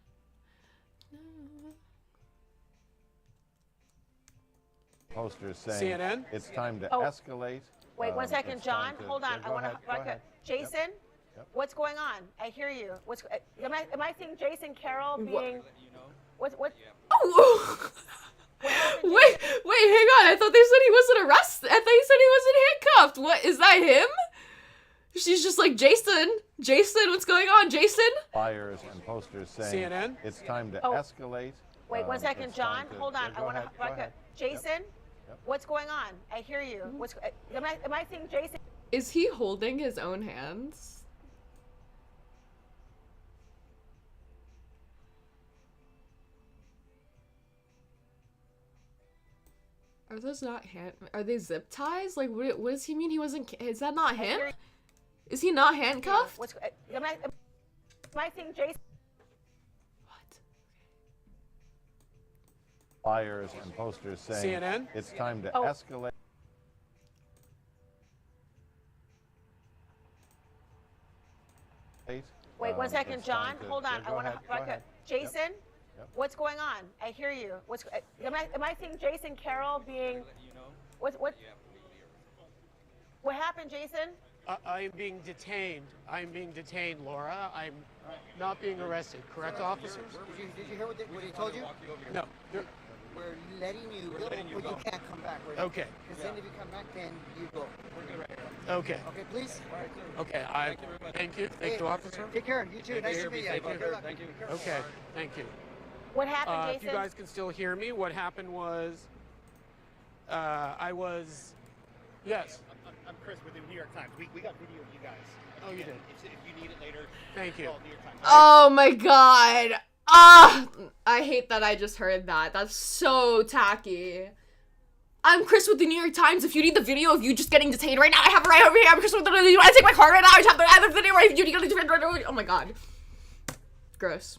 I: Posters saying
J: CNN?
I: It's time to
K: Oh.
I: escalate.
K: Wait 1 second,
I: it's
K: John.
I: time to-
K: Hold on.
I: yeah,
K: I
I: go
K: want
I: ahead,
K: to.
I: go ahead.
K: Jason,
I: Yep.
K: what's going on? I hear you. What's? Am I seeing Jason Carroll being? What?
A: Oh. Wait, hang on. I thought they said he wasn't arrested. I thought he said he wasn't handcuffed. What, is that him? She's just like, Jason, what's going on, Jason?
I: Flyers and posters saying
J: CNN?
I: It's time to
K: Oh.
I: escalate.
K: Wait 1 second,
I: it's
K: John.
I: time to-
K: Hold on.
I: yeah,
K: I
I: go
K: want
I: ahead, go
K: to.
I: ahead.
K: Jason,
I: Yep.
K: what's going on? I hear you. What's? Am I seeing Jason?
A: Is he holding his own hands? Are those not are they zip ties? Like, what does he mean he wasn't, is that not him? Is he not handcuffed?
K: What's? Am I seeing Jason?
A: What?
I: Flyers and posters saying
J: CNN?
I: It's time to
K: Oh.
I: escalate.
K: Wait 1 second,
I: it's
K: John.
I: time to-
K: Hold on.
I: yeah,
K: I
I: go
K: want
I: ahead, go
K: to.
I: ahead.
K: Jason,
I: Yep.
K: what's going on? I hear you. What's? Am I seeing Jason Carroll being? What? What happened, Jason?
J: I am being detained. I'm being detained, Laura. I'm not being arrested. Correct, officers?
L: Did you hear what he told you?
J: No.
L: We're letting you go, but you can't come back.
J: backward. Okay.
L: Because then if you come back, then you go. We're good right here.
J: Okay.
L: Okay, please.
J: Okay. Thank you. Thank you, officer.
L: Take care. You too. Nice to meet you.
J: Thank you. Okay. Thank you.
K: What happened,
J: If
K: Jason?
J: you guys can still hear me, what happened was, yes.
D: I'm Chris with the New York Times. We got video of you guys.
J: Oh, you did?
D: If you need it later,
J: Thank you.
D: call New York Times.
A: Oh my god. Ah, I hate that I just heard that. That's so tacky. I'm Chris with the New York Times. If you need the video of you just getting detained right now, I have it right over here. I'm Chris with the. You want to take my car right now? I have the video right. You getting detained right now. Oh my god. Gross.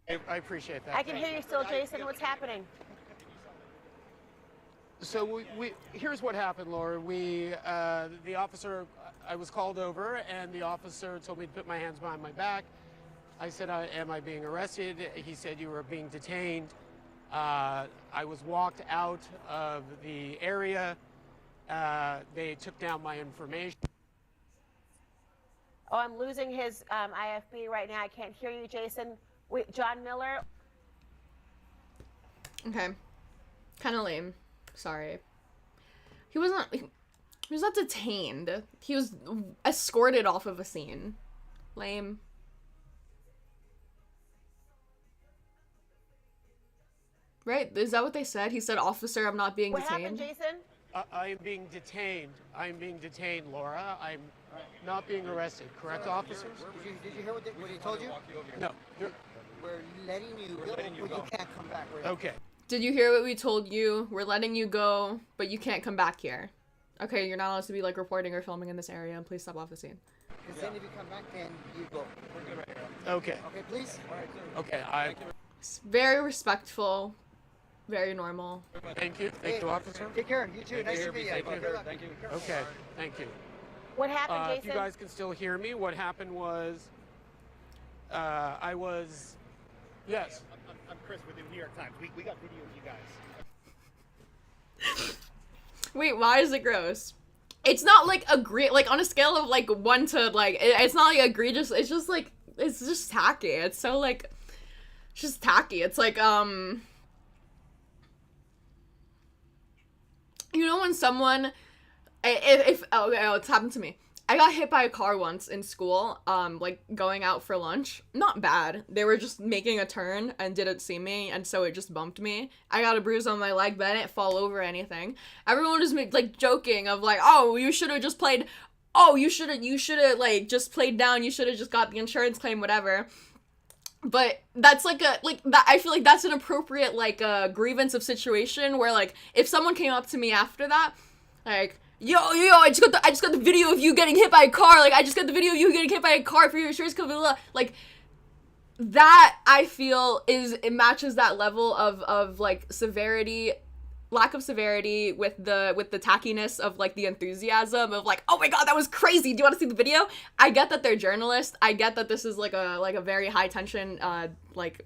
J: I appreciate that.
K: I can hear you still, Jason. What's happening?
J: So here's what happened, Laura. The officer, I was called over, and the officer told me to put my hands behind my back. I said, am I being arrested? He said you were being detained. I was walked out of the area. They took down my information.
K: Oh, I'm losing his IFB right now. I can't hear you, Jason. Wait, John Miller.
A: Okay. Kind of lame. Sorry. He was not detained. He was escorted off of a scene. Lame. Right? Is that what they said? He said, officer, I'm not being detained.
K: What happened, Jason?
J: I am being detained. I am being detained, Laura. I'm not being arrested. Correct, officers?
L: Did you hear what he told you?
J: No.
L: We're letting you go, but you can't come back.
J: Okay.
A: Did you hear what we told you? We're letting you go, but you can't come back here. Okay, you're not allowed to be like reporting or filming in this area, and please step off the scene.
L: Because then if you come back, then you go. We're good right here.
J: Okay.
L: Okay, please.
J: Okay.
A: It's very respectful, very normal.
J: Thank you. Thank you, officer.
L: Take care. You too. Nice to meet you.
J: Thank you. Okay. Thank you.
K: What happened, Jason?
J: If you guys can still hear me, what happened was, yes.
D: I'm Chris with the New York Times. We got video of you guys.
A: Wait, why is it gross? It's not like like on a scale of like 1 to like, it's not like egregious. It's just like, it's just tacky. It's so like, it's just tacky. It's like, you know when someone, it's happened to me. I got hit by a car once in school, like going out for lunch. Not bad. They were just making a turn and didn't see me, and so it just bumped me. I got a bruise on my leg, but I didn't fall over or anything. Everyone was like joking of like, oh, you should have just played, you should have like just played down, you should have just got the insurance claim, whatever. But that's like I feel like that's an appropriate like grievance of situation where like if someone came up to me after that, like, yo, I just got the video of you getting hit by a car. Like, I just got the video of you getting hit by a car for your insurance company. Like, that, I feel, it matches that level of like, severity, lack of severity with the tackiness of, like, the enthusiasm of, like, oh my god, that was crazy. Do you want to see the video? I get that they're journalists. I get that this is, like a very high-tension, like,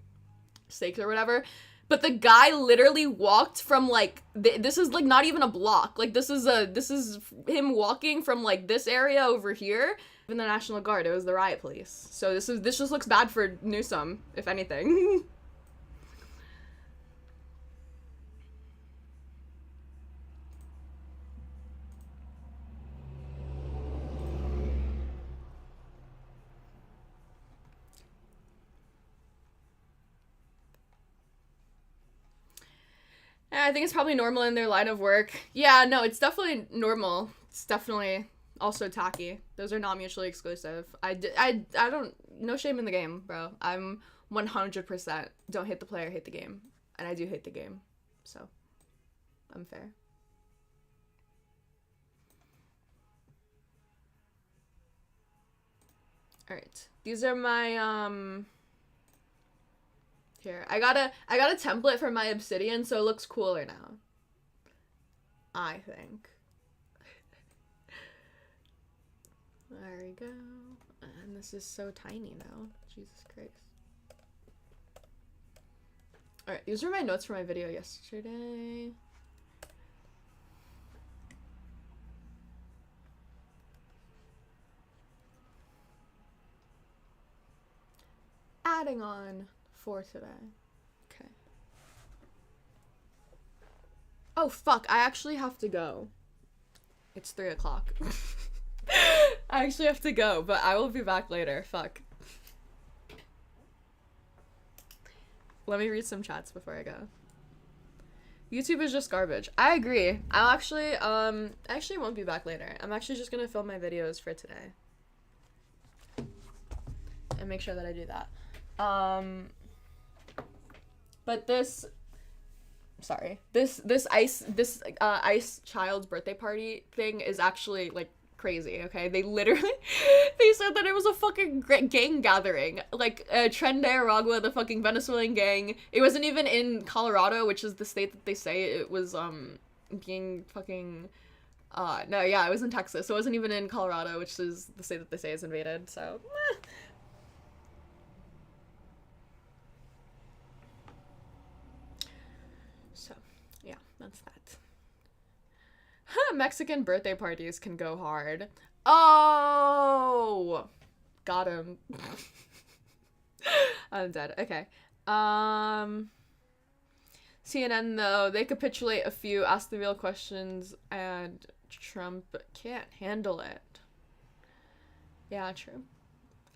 A: stakes or whatever. But the guy literally walked from, like, this is, like, not even a block. Like, this is him walking from, like, this area over here. In the National Guard, it was the riot police. So this just looks bad for Newsom, if anything. I think it's probably normal in their line of work. Yeah, no, it's definitely normal. It's definitely also tacky. Those are not mutually exclusive. I don't, no shame in the game, bro. I'm 100% don't hate the player, hate the game. And I do hate the game. So, I'm fair. Alright. These are my, here, I got a template for my obsidian, so it looks cooler now. I think. There we go. And this is so tiny now. Jesus Christ. Alright, these are my notes for my video yesterday. Adding on for today. Okay. Oh, fuck. I actually have to go. It's 3 o'clock. I actually have to go, but I will be back later. Fuck. Let me read some chats before I go. YouTube is just garbage. I agree. I'll actually, I actually won't be back later. I'm actually just gonna film my videos for today. And make sure that I do that. But this ice child's birthday party thing is actually like crazy. Okay, they literally they said that it was a fucking gang gathering, like Tren de Aragua, the fucking Venezuelan gang. It wasn't even in Colorado, which is the state that they say it was being fucking no, yeah, it was in Texas. So it wasn't even in Colorado, which is the state that they say is invaded. So yeah, that's that. Mexican birthday parties can go hard. Oh! Got him. I'm dead. Okay. CNN, though, they capitulate a few, ask the real questions, and Trump can't handle it. Yeah, true.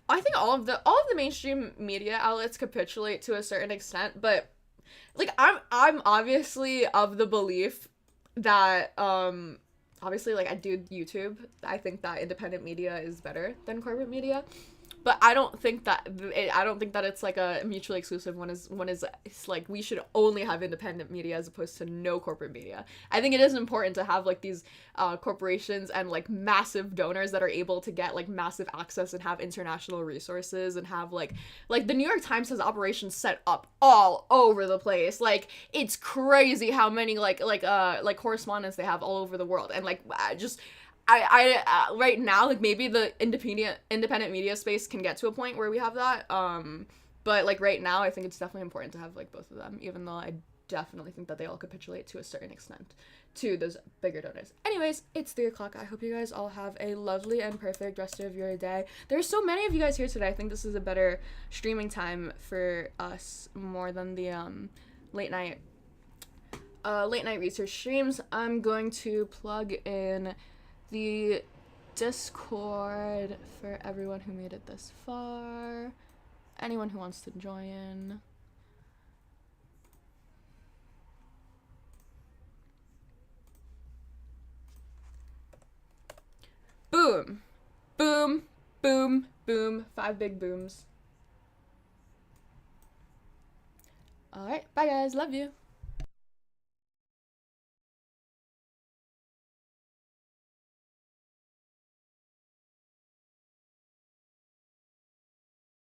A: I think all of the mainstream media outlets capitulate to a certain extent, but like I'm obviously of the belief that obviously, like, I do YouTube. I think that independent media is better than corporate media, but I don't think that it's like a mutually exclusive. One is it's like we should only have independent media as opposed to no corporate media. I think it is important to have like these corporations and like massive donors that are able to get like massive access and have international resources and have like the New York Times has operations set up all over the place. Like, it's crazy how many like correspondents they have all over the world. And like I right now, like, maybe the independent media space can get to a point where we have that, but like right now I think it's definitely important to have like both of them, even though I definitely think that they all capitulate to a certain extent to those bigger donors. Anyways, it's 3 o'clock. I hope you guys all have a lovely and perfect rest of your day. There's so many of you guys here today. I think this is a better streaming time for us, more than the late night research streams. I'm going to plug in the Discord for everyone who made it this far. Anyone who wants to join. Boom. Boom. Boom. Boom. 5 big booms. Alright, bye guys. Love you.